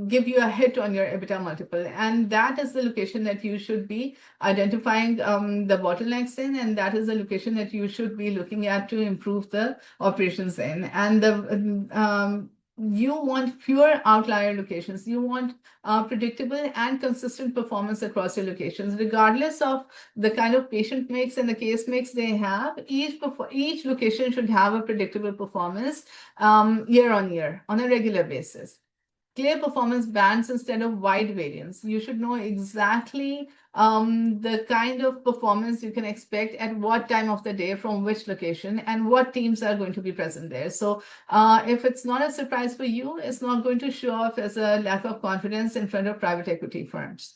give you a hit on your EBITDA multiple. And that is the location that you should be identifying the bottlenecks in, and that is the location that you should be looking at to improve the operations in. And you want fewer outlier locations. You want predictable and consistent performance across your locations, regardless of the kind of patient mix and the case mix they have. Each location should have a predictable performance year on year on a regular basis. Clear performance bands instead of wide variance. You should know exactly the kind of performance you can expect at what time of the day from which location and what teams are going to be present there. So if it's not a surprise for you, it's not going to show off as a lack of confidence in front of private equity firms.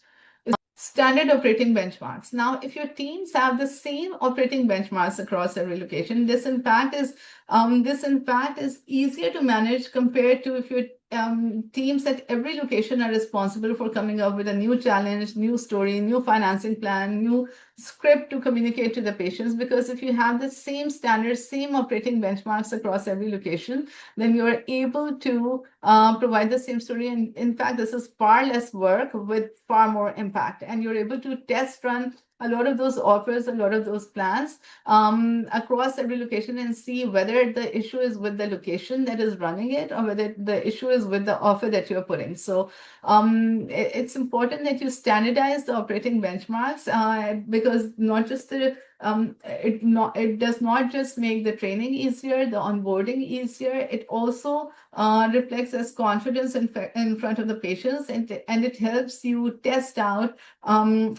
Standard operating benchmarks. Now, if your teams have the same operating benchmarks across every location, this in fact is easier to manage compared to if your teams at every location are responsible for coming up with a new challenge, new story, new financing plan, new script to communicate to the patients. Because if you have the same standards, same operating benchmarks across every location, then you're able to provide the same story. And in fact, this is far less work with far more impact. And you're able to test run a lot of those offers, a lot of those plans across every location and see whether the issue is with the location that is running it or whether the issue is with the offer that you're putting. So it's important that you standardize the operating benchmarks because not just the it does not just make the training easier, the onboarding easier. It also reflects as confidence in front of the patients, and it helps you test out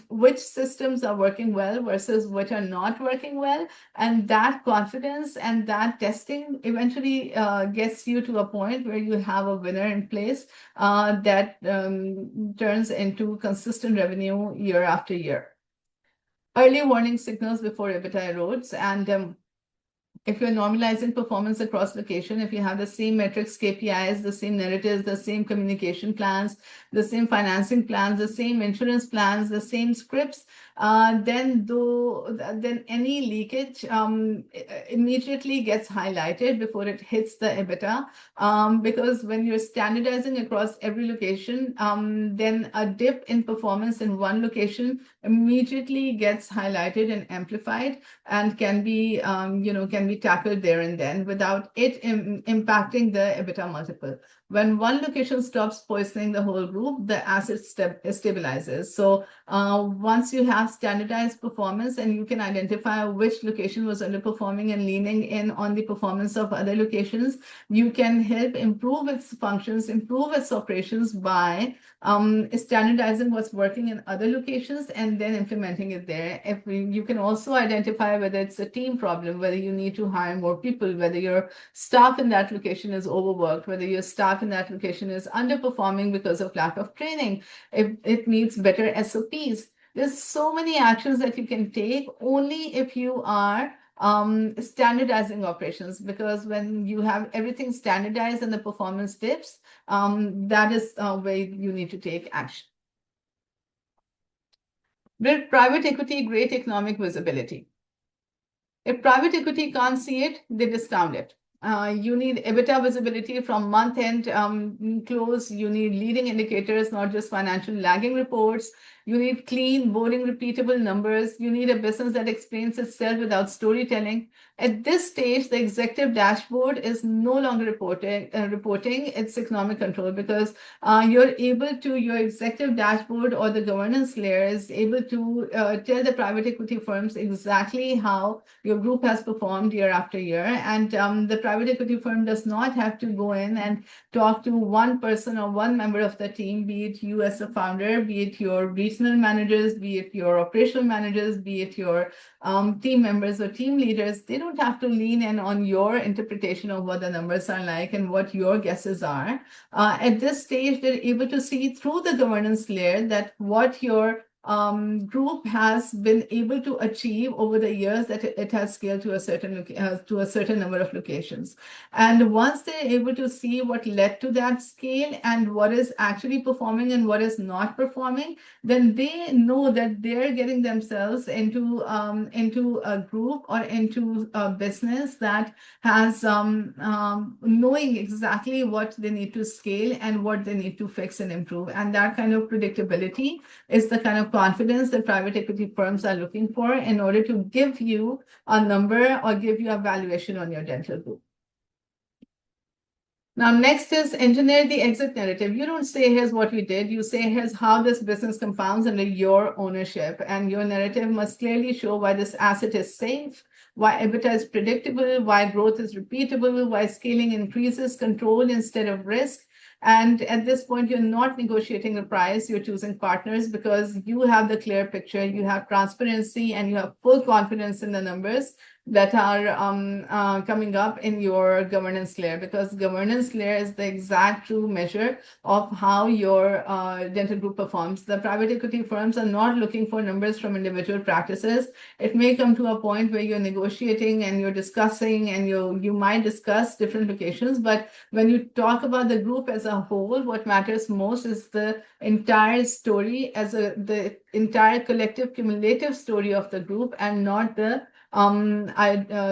which systems are working well versus which are not working well. And that confidence and that testing eventually gets you to a point where you have a winner in place that turns into consistent revenue year after year. Early warning signals before EBITDA erodes. And if you're normalizing performance across location, if you have the same metrics, KPIs, the same narratives, the same communication plans, the same financing plans, the same insurance plans, the same scripts, then any leakage immediately gets highlighted before it hits the EBITDA. Because when you're standardizing across every location, then a dip in performance in one location immediately gets highlighted and amplified and can be, can be tackled there and then without it impacting the EBITDA multiple. When one location stops poisoning the whole group, the asset stabilizes. So once you have standardized performance and you can identify which location was underperforming and leaning in on the performance of other locations, you can help improve its functions, improve its operations by standardizing what's working in other locations and then implementing it there. You can also identify whether it's a team problem, whether you need to hire more people, whether your staff in that location is overworked, whether your staff in that location is underperforming because of lack of training, if it needs better SOPs. There's so many actions that you can take only if you are standardizing operations, because when you have everything standardized and the performance dips, that is where you need to take action. With private equity, great economic visibility. If private equity can't see it, they discount it. You need EBITDA visibility from month-end close. You need leading indicators, not just financial lagging reports. You need clean, boring, repeatable numbers. You need a business that explains itself without storytelling. At this stage, the executive dashboard is no longer reporting its economic control, because your executive dashboard or the governance layer is able to tell the private equity firms exactly how your group has performed year after year. And the private equity firm does not have to go in and talk to one person or one member of the team, be it you as a founder, be it your regional managers, be it your operational managers, be it your team members or team leaders. They don't have to lean in on your interpretation of what the numbers are like and what your guesses are. At this stage, they're able to see through the governance layer that what your group has been able to achieve over the years, that it has scaled to a certain number of locations. And once they're able to see what led to that scale and what is actually performing and what is not performing, then they know that they're getting themselves into a group or into a business that has knowing exactly what they need to scale and what they need to fix and improve. And that kind of predictability is the kind of confidence that private equity firms are looking for in order to give you a number or give you a valuation on your dental group. Now, next is engineer the exit narrative. You don't say, here's what we did. You say, here's how this business compounds under your ownership. And your narrative must clearly show why this asset is safe, why EBITDA is predictable, why growth is repeatable, why scaling increases control instead of risk. And at this point, you're not negotiating the price, you're choosing partners because you have the clear picture, you have transparency, and you have full confidence in the numbers that are coming up in your governance layer, because governance layer is the exact true measure of how your dental group performs. The private equity firms are not looking for numbers from individual practices. It may come to a point where you're negotiating and you're discussing and you might discuss different locations, but when you talk about the group as a whole, what matters most is the entire story as the entire collective cumulative story of the group, and not the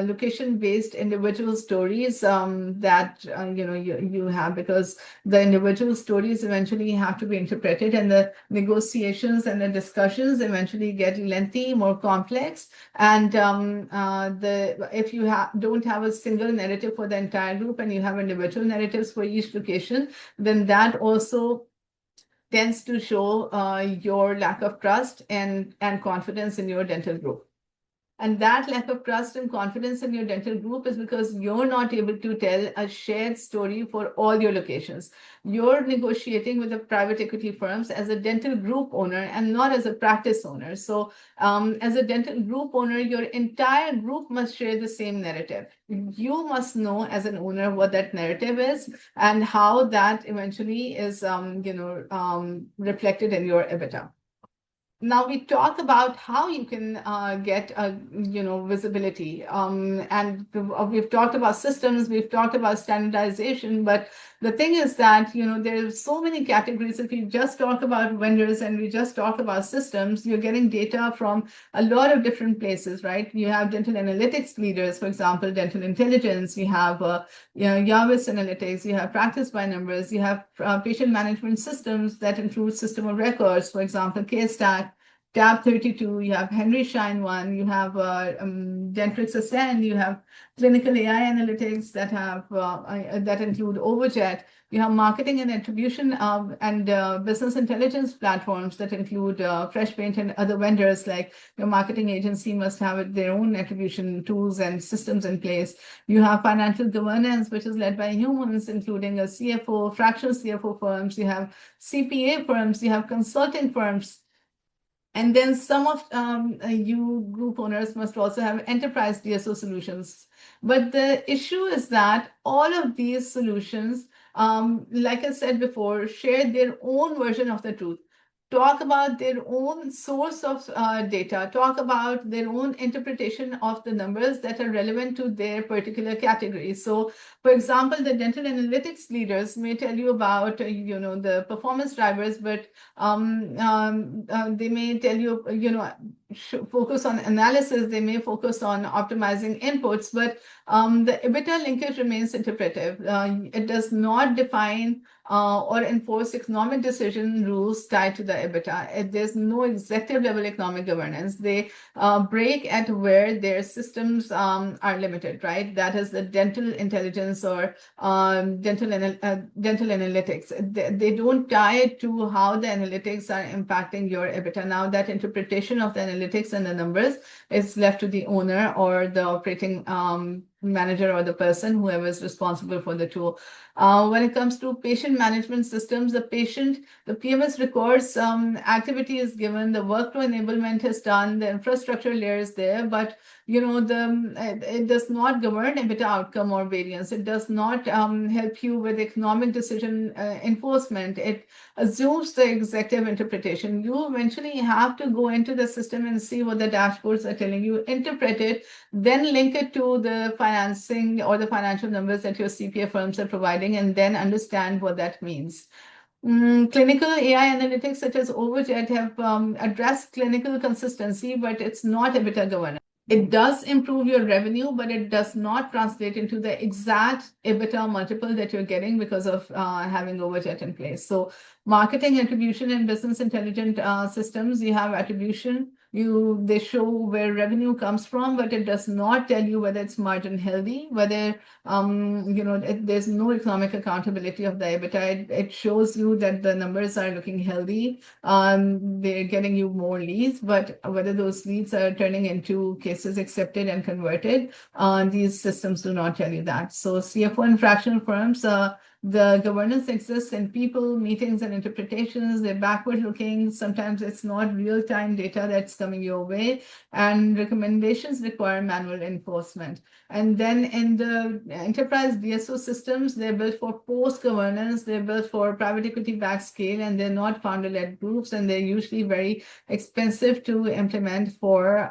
location-based individual stories that you have, because the individual stories eventually have to be interpreted, and the negotiations and the discussions eventually get lengthy, more complex. And if you don't have a single narrative for the entire group and you have individual narratives for each location, then that also tends to show your lack of trust and confidence in your dental group. And that lack of trust and confidence in your dental group is because you're not able to tell a shared story for all your locations. You're negotiating with the private equity firms as a dental group owner and not as a practice owner. So as a dental group owner, your entire group must share the same narrative. You must know as an owner what that narrative is and how that eventually is reflected in your EBITDA. Now we talk about how you can get visibility, and we've talked about systems, we've talked about standardization, but the thing is that there's so many categories. If you just talk about vendors and we just talk about systems, you're getting data from a lot of different places, right? You have dental analytics leaders, for example, Dental Intelligence. You have Yavis Analytics. You have Practice by Numbers. You have patient management systems that include System of Records, for example, CareStack. Tab 32, you have Henry Schein one, you have Dentrix Ascend, you have clinical AI analytics that include Overjet. You have marketing and attribution and business intelligence platforms that include FreshPaint and other vendors. Like your marketing agency must have their own attribution tools and systems in place. You have financial governance, which is led by humans, including a CFO, fractional CFO firms. You have CPA firms. You have consulting firms. And then some of you group owners must also have enterprise DSO solutions. But the issue is that all of these solutions, like I said before, share their own version of the truth. Talk about their own source of data, talk about their own interpretation of the numbers that are relevant to their particular category. So, for example, the dental analytics leaders may tell you about, the performance drivers, but they may tell you, focus on analysis, they may focus on optimizing inputs, but the EBITDA linkage remains interpretive. It does not define or enforce economic decision rules tied to the EBITDA. There's no executive level economic governance. They break at where their systems are limited, right? That is the dental intelligence or dental analytics. They don't tie it to how the analytics are impacting your EBITDA. Now that interpretation of the analytics and the numbers is left to the owner or the operating manager or the person, whoever is responsible for the tool. When it comes to patient management systems, the PMS records activity is given, the workflow enablement is done, the infrastructure layer is there, but it does not govern EBITDA outcome or variance. It does not help you with economic decision enforcement. It assumes the executive interpretation. You eventually have to go into the system and see what the dashboards are telling you, interpret it, then link it to the financing or the financial numbers that your CPA firms are providing, and then understand what that means. Clinical AI analytics such as Overjet have addressed clinical consistency, but it's not EBITDA governance. It does improve your revenue, but it does not translate into the exact EBITDA multiple that you're getting because of having Overjet in place. So marketing attribution and business intelligent systems, you have attribution. They show where revenue comes from, but it does not tell you whether it's margin healthy, whether there's no economic accountability of the EBITDA. It shows you that the numbers are looking healthy. They're getting you more leads, but whether those leads are turning into cases accepted and converted, these systems do not tell you that. So CFO and fractional firms, the governance exists in people, meetings, and interpretations. They're backward looking. Sometimes it's not real time data that's coming your way, and recommendations require manual enforcement. And then in the enterprise DSO systems, they're built for post governance, they're built for private equity backed scale, and they're not founder led groups, and they're usually very expensive to implement for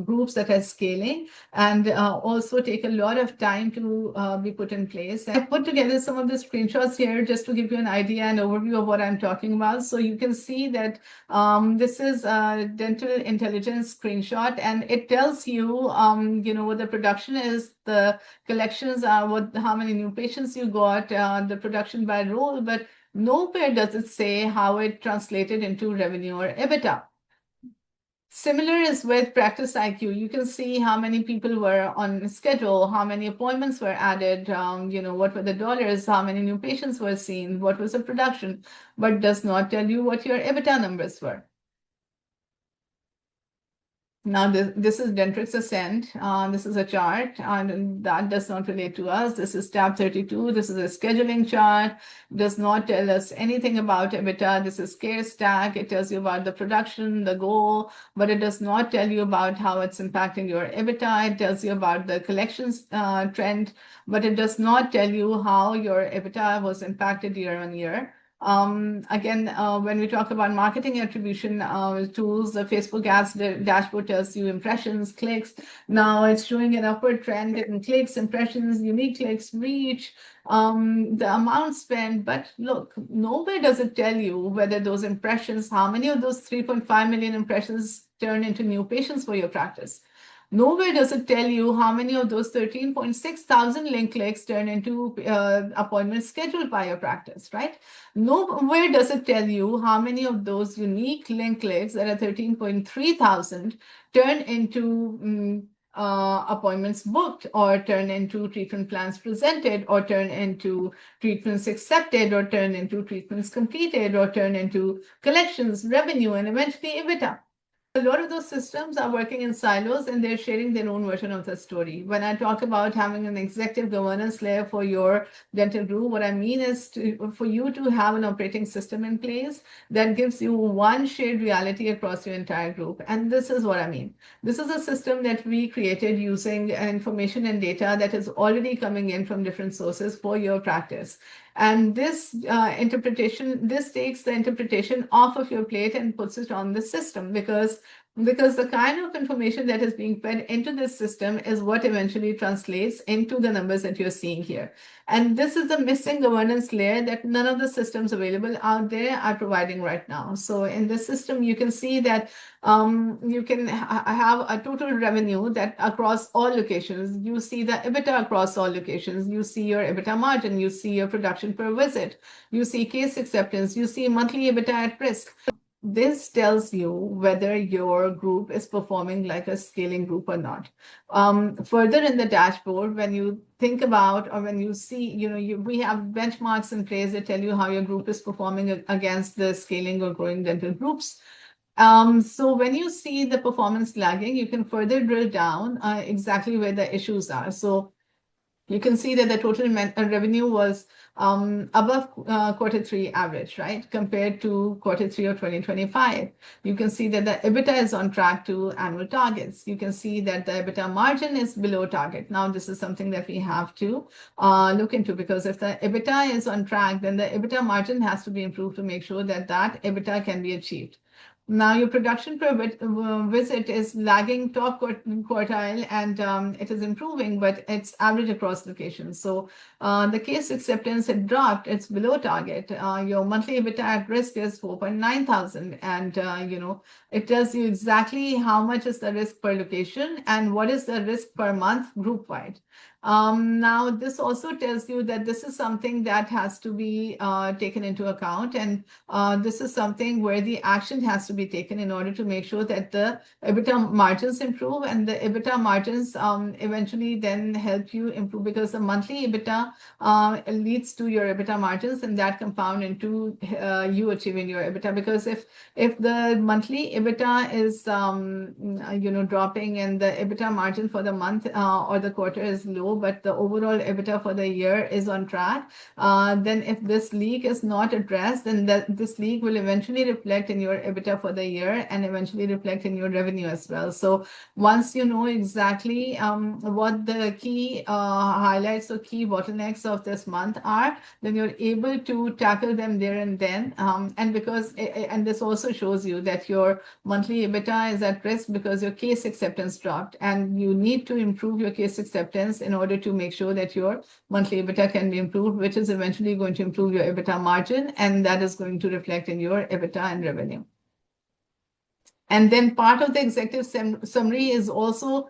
groups that are scaling, and also take a lot of time to be put in place. I put together some of the screenshots here just to give you an idea and overview of what I'm talking about. So you can see that this is a dental intelligence screenshot, and it tells you, what the production is, the collections are, how many new patients you got, the production by role, but nowhere does it say how it translated into revenue or EBITDA. Similar is with Practice IQ. You can see how many people were on schedule, how many appointments were added, what were the dollars, how many new patients were seen, what was the production, but does not tell you what your EBITDA numbers were. Now, this is Dentrix Ascend. This is a chart, and that does not relate to us. This is tab 32. This is a scheduling chart. Does not tell us anything about EBITDA. This is CareStack. It tells you about the production, the goal, but it does not tell you about how it's impacting your EBITDA. It tells you about the collections trend, but it does not tell you how your EBITDA was impacted year on year. Again, when we talk about marketing attribution tools, the Facebook ads dashboard tells you impressions, clicks. Now it's showing an upward trend in clicks, impressions, unique clicks, reach, the amount spent. But look, nowhere does it tell you whether those impressions, how many of those 3.5 million impressions turn into new patients for your practice. Nowhere does it tell you how many of those 13.6 thousand link clicks turn into appointments scheduled by your practice, right? Nowhere does it tell you how many of those unique link clicks that are 13.3 thousand turn into appointments booked, or turn into treatment plans presented, or turn into treatments accepted, or turn into treatments completed, or turn into collections, revenue, and eventually EBITDA. A lot of those systems are working in silos and they're sharing their own version of the story. When I talk about having an executive governance layer for your dental group, what I mean is for you to have an operating system in place that gives you one shared reality across your entire group. And this is what I mean. This is a system that we created using information and data that is already coming in from different sources for your practice. And this this takes the interpretation off of your plate and puts it on the system, because the kind of information that is being fed into this system is what eventually translates into the numbers that you're seeing here. And this is the missing governance layer that none of the systems available out there are providing right now. So in this system, you can see that you can have a total revenue that across all locations. You see the EBITDA across all locations. You see your EBITDA margin. You see your production per visit. You see case acceptance. You see monthly EBITDA at risk. This tells you whether your group is performing like a scaling group or not. Further in the dashboard, when you think about, or when you see, we have benchmarks in place that tell you how your group is performing against the scaling or growing dental groups. So when you see the performance lagging, you can further drill down exactly where the issues are. So you can see that the total revenue was above Q3 average, right, compared to Q3 of 2025. You can see that the EBITDA is on track to annual targets. You can see that the EBITDA margin is below target. Now, this is something that we have to look into, because if the EBITDA is on track, then the EBITDA margin has to be improved to make sure that that EBITDA can be achieved. Now, your production per visit is lagging top quartile, and it is improving, but it's average across locations. So the case acceptance had dropped. It's below target. Your monthly EBITDA at risk is 4.9 thousand, and it tells you exactly how much is the risk per location and what is the risk per month group wide. Now, this also tells you that this is something that has to be taken into account, and this is something where the action has to be taken in order to make sure that the EBITDA margins improve, and the EBITDA margins eventually then help you improve, because the monthly EBITDA leads to your EBITDA margins, and that compound into you achieving your EBITDA. Because if the monthly EBITDA is dropping, and the EBITDA margin for the month or the quarter is low, but the overall EBITDA for the year is on track, then if this leak is not addressed, then this leak will eventually reflect in your EBITDA for the year and eventually reflect in your revenue as well. So once you know exactly what the key highlights or key bottlenecks of this month are, then you're able to tackle them there and then. And this also shows you that your monthly EBITDA is at risk because your case acceptance dropped, and you need to improve your case acceptance in order to make sure that your monthly EBITDA can be improved, which is eventually going to improve your EBITDA margin, and that is going to reflect in your EBITDA and revenue. And then part of the executive summary is also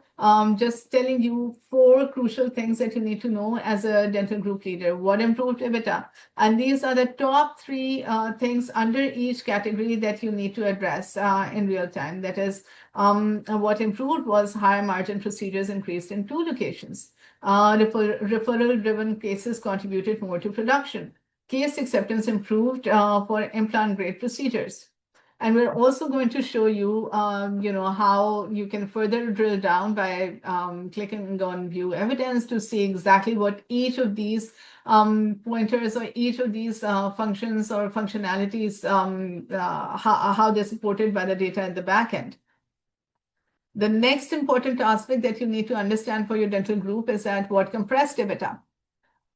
just telling you 4 crucial things that you need to know as a dental group leader. What improved EBITDA? And these are the top 3 things under each category that you need to address in real time. That is, what improved was higher margin procedures increased in 2 locations. Referral-driven cases contributed more to production. Case acceptance improved for implant-grade procedures. And we're also going to show you, how you can further drill down by clicking on View Evidence to see exactly what each of these pointers or each of these functions or functionalities, how they're supported by the data at the back end. The next important aspect that you need to understand for your dental group is that what compressed EBITDA.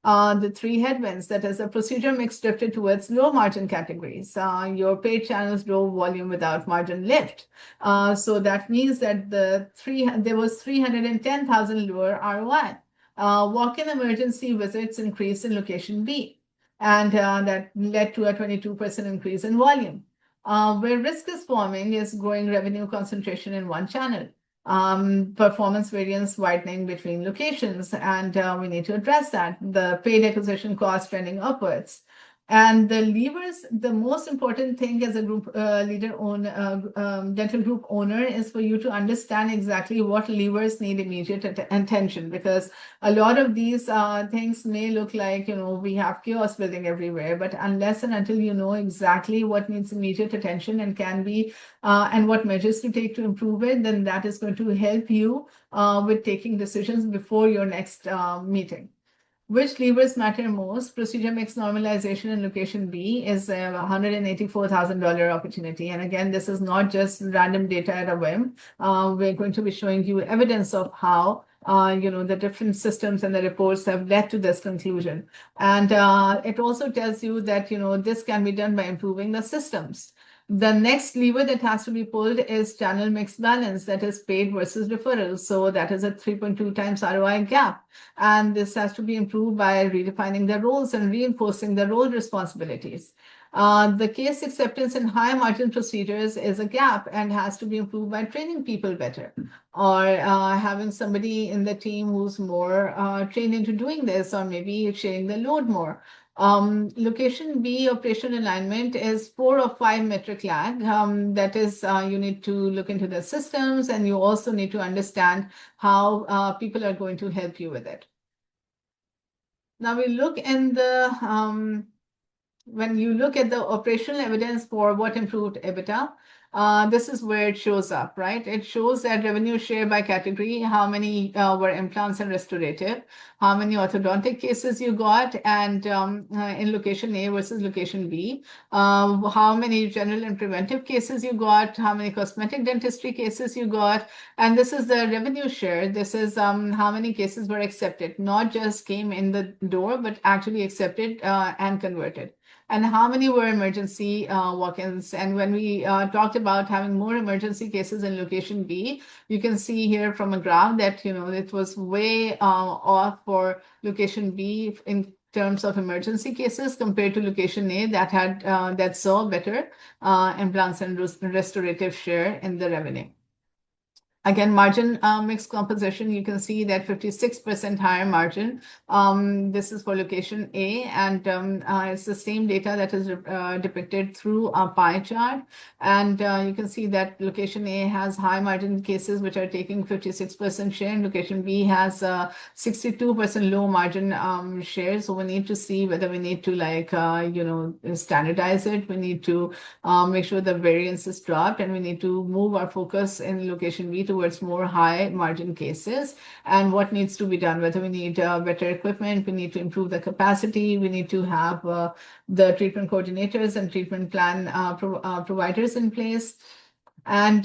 the three headwinds. That is, the procedure mix drifted towards low margin categories. Your paid channels drove volume without margin lift. So that means that there was 310,000 lower ROI. Walk-in emergency visits increased in location B, and that led to a 22% increase in volume. Where risk is forming is growing revenue concentration in one channel, performance variance widening between locations, and we need to address that. The paid acquisition cost trending upwards. And the levers, the most important thing as a group dental group owner is for you to understand exactly what levers need immediate attention, because a lot of these things may look like, we have chaos building everywhere, but unless and until you know exactly what needs immediate attention and can be, and what measures to take to improve it, then that is going to help you with taking decisions before your next meeting. Which levers matter most? Procedure mix normalization in location B is a $184,000 opportunity. And again, this is not just random data at a whim. We're going to be showing you evidence of how the different systems and the reports have led to this conclusion. And it also tells you that, this can be done by improving the systems. The next lever that has to be pulled is channel mix balance, that is paid versus referrals. So that is a 3.2 times ROI gap. And this has to be improved by redefining the roles and reinforcing the role responsibilities. The case acceptance in high margin procedures is a gap and has to be improved by training people better, or having somebody in the team who's more trained into doing this, or maybe sharing the load more. Location B operational alignment is 4 or 5 metric lag. That is, you need to look into the systems, and you also need to understand how people are going to help you with it. Now we look in the when you look at the operational evidence for what improved EBITDA, this is where it shows up, right? It shows that revenue share by category, how many were implants and restorative, how many orthodontic cases you got, and in location A versus location B, how many general and preventive cases you got, how many cosmetic dentistry cases you got, and this is the revenue share. This is how many cases were accepted, not just came in the door, but actually accepted and converted. And how many were emergency walk-ins? And when we talked about having more emergency cases in location B, you can see here from a graph that it was way off for location B in terms of emergency cases compared to location A that saw better implants and restorative share in the revenue. Again, margin mix composition, you can see that 56% higher margin. This is for location A, and it's the same data that is depicted through a pie chart. And you can see that location A has high margin cases, which are taking 56% share, and location B has 62% low margin share. So we need to see whether we need to standardize it. We need to make sure the variance is dropped, and we need to move our focus in location B towards more high margin cases. And what needs to be done, whether we need better equipment, we need to improve the capacity, we need to have the treatment coordinators and treatment plan providers in place. And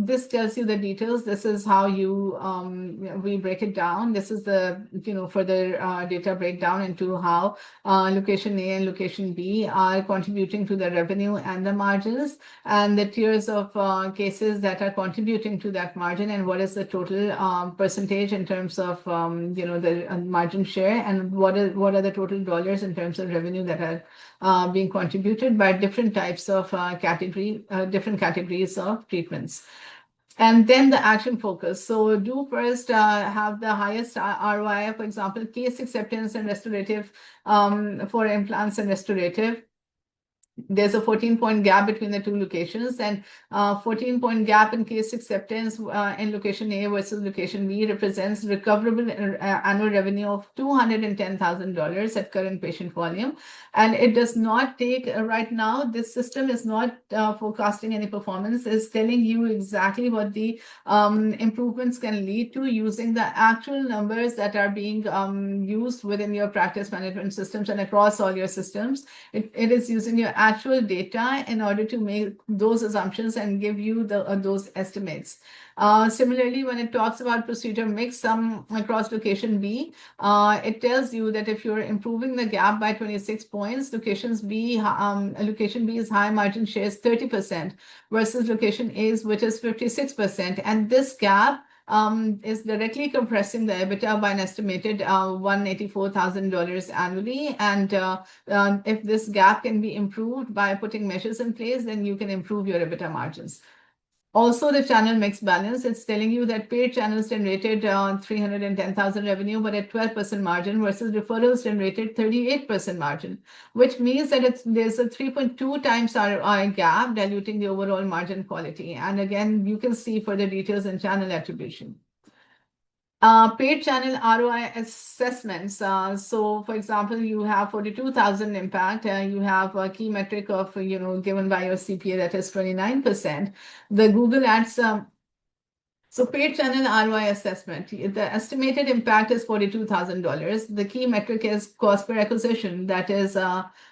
this tells you the details. This is how we break it down. This is the further data breakdown into how location A and location B are contributing to the revenue and the margins, and the tiers of cases that are contributing to that margin, and what is the total percentage in terms of the margin share, and what are the total dollars in terms of revenue that are being contributed by different types of different categories of treatments. And then the action focus. So do first have the highest ROI, for example, case acceptance and restorative for implants and restorative. There's a 14-point gap between the two locations, and 14-point gap in case acceptance in location A versus location B represents recoverable annual revenue of $210,000 at current patient volume. And it does not take right now, this system is not forecasting any performance, it's telling you exactly what the improvements can lead to using the actual numbers that are being used within your practice management systems and across all your systems. It is using your actual data in order to make those assumptions and give you those estimates. Similarly, when it talks about procedure mix across location B, it tells you that if you're improving the gap by 26 points, location B is high margin shares 30% versus location A's, which is 56%. And this gap is directly compressing the EBITDA by an estimated $184,000 annually. And if this gap can be improved by putting measures in place, then you can improve your EBITDA margins. Also, the channel mix balance, it's telling you that paid channels generated 310,000 revenue, but at 12% margin versus referrals generated 38% margin, which means that there's a 3.2 times ROI gap, diluting the overall margin quality. And again, you can see further details in channel attribution. Paid channel ROI assessments. So, for example, you have 42,000 impact. You have a key metric of, given by your CPA, that is 29%. The Google Ads, so paid channel ROI assessment, the estimated impact is $42,000. The key metric is cost per acquisition. That is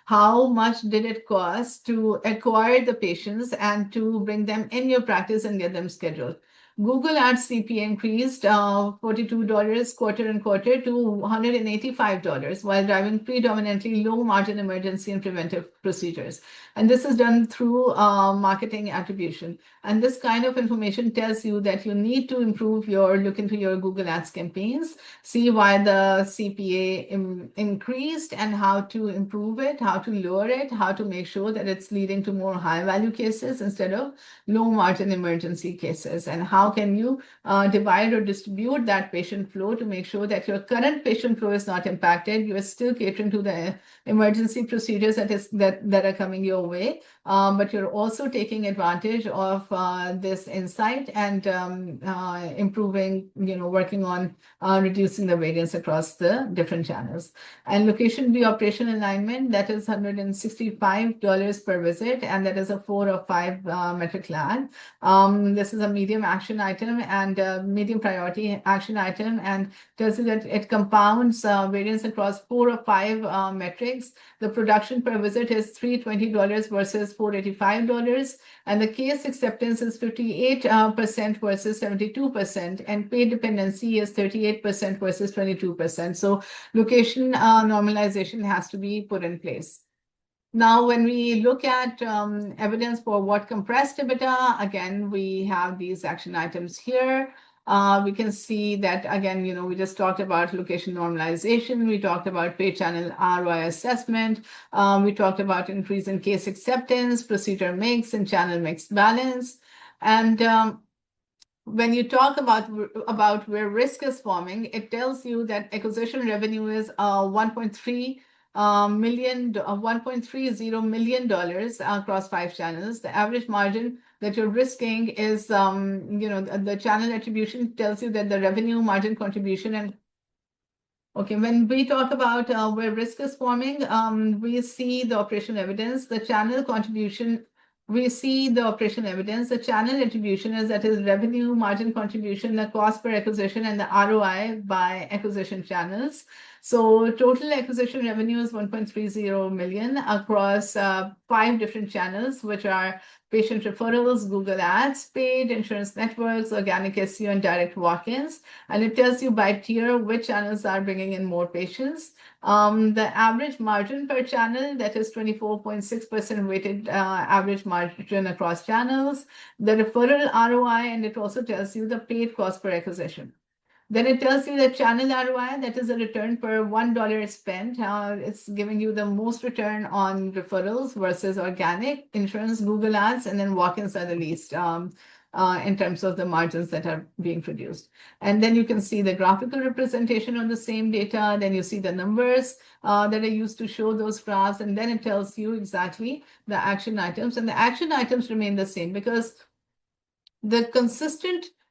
how much did it cost to acquire the patients and to bring them in your practice and get them scheduled. Google Ads CPA increased $42 quarter on quarter to $185 while driving predominantly low margin emergency and preventive procedures. And this is done through marketing attribution. And this kind of information tells you that you need to look into your Google Ads campaigns, see why the CPA increased and how to improve it, how to lower it, how to make sure that it's leading to more high value cases instead of low margin emergency cases, and how can you divide or distribute that patient flow to make sure that your current patient flow is not impacted. You are still catering to the emergency procedures that are coming your way, but you're also taking advantage of this insight and improving, working on reducing the variance across the different channels. And location B operation alignment, that is $165 per visit, and that is a 4 or 5 metric lag. This is a medium action item and medium priority action item, and tells you that it compounds variance across 4 or 5 metrics. The production per visit is $320 versus $485, and the case acceptance is 58% versus 72%, and paid dependency is 38% versus 22%. So location normalization has to be put in place. Now, when we look at evidence for what compressed EBITDA, again, we have these action items here. We can see that, again, we just talked about location normalization. We talked about paid channel ROI assessment. We talked about increase in case acceptance, procedure mix, and channel mix balance. And when you talk about where risk is forming, it tells you that acquisition revenue is $1.30 million across 5 channels. The average margin that you're risking is, the channel attribution tells you that the revenue margin contribution. And okay, when we talk about where risk is forming, we see the operational evidence, the channel contribution. We see the operational evidence. The channel attribution is, that is revenue margin contribution, the cost per acquisition, and the ROI by acquisition channels. So total acquisition revenue is $1.30 million across 5 different channels, which are patient referrals, Google Ads, paid insurance networks, organic SEO, and direct walk-ins. And it tells you by tier which channels are bringing in more patients. The average margin per channel, that is 24.6% weighted average margin across channels. The referral ROI, and it also tells you the paid cost per acquisition. Then it tells you the channel ROI, that is a return per $1 spent. It's giving you the most return on referrals versus organic, insurance, Google Ads, and then walk-ins are the least in terms of the margins that are being produced. And then you can see the graphical representation of the same data. Then you see the numbers that are used to show those graphs. And then it tells you exactly the action items. And the action items remain the same because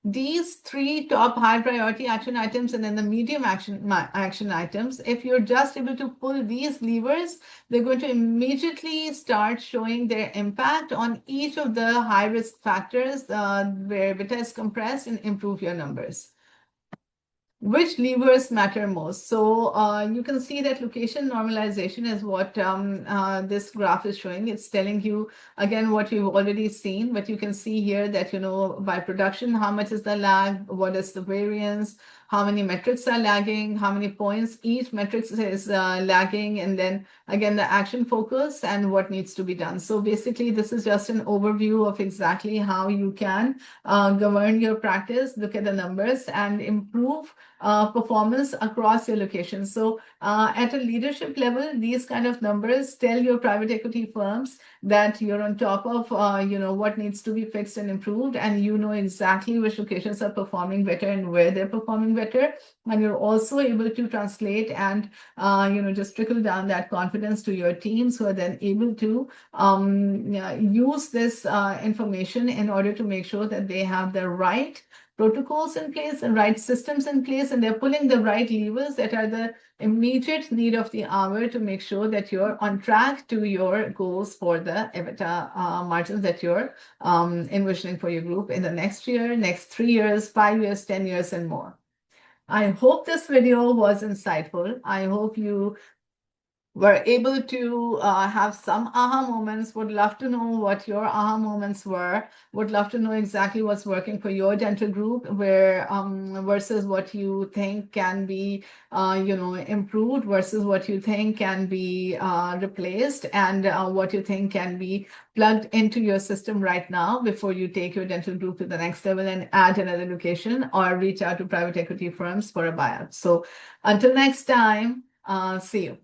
these 3 top high priority action items and then the medium action items, if you're just able to pull these levers, they're going to immediately start showing their impact on each of the high risk factors where EBITDA is compressed and improve your numbers. which levers matter most? So you can see that location normalization is what this graph is showing. It's telling you, again, what you've already seen, but you can see here that, by production, how much is the lag, what is the variance, how many metrics are lagging, how many points each metric is lagging, and then again, the action focus and what needs to be done. So basically, this is just an overview of exactly how you can govern your practice, look at the numbers, and improve performance across your locations. So at a leadership level, these kind of numbers tell your private equity firms that you're on top of what needs to be fixed and improved, and you know exactly which locations are performing better and where they're performing better. And you're also able to translate and just trickle down that confidence to your teams, who are then able to use this information in order to make sure that they have the right protocols in place and right systems in place, and they're pulling the right levers that are the immediate need of the hour to make sure that you're on track to your goals for the EBITDA margins that you're envisioning for your group in the next year, next 3 years, 5 years, 10 years, and more. I hope this video was insightful. I hope you were able to have some aha moments. Would love to know what your aha moments were. Would love to know exactly what's working for your dental group, where versus what you think can be improved, versus what you think can be replaced, and what you think can be plugged into your system right now before you take your dental group to the next level and add another location or reach out to private equity firms for a buyout. So until next time, see you.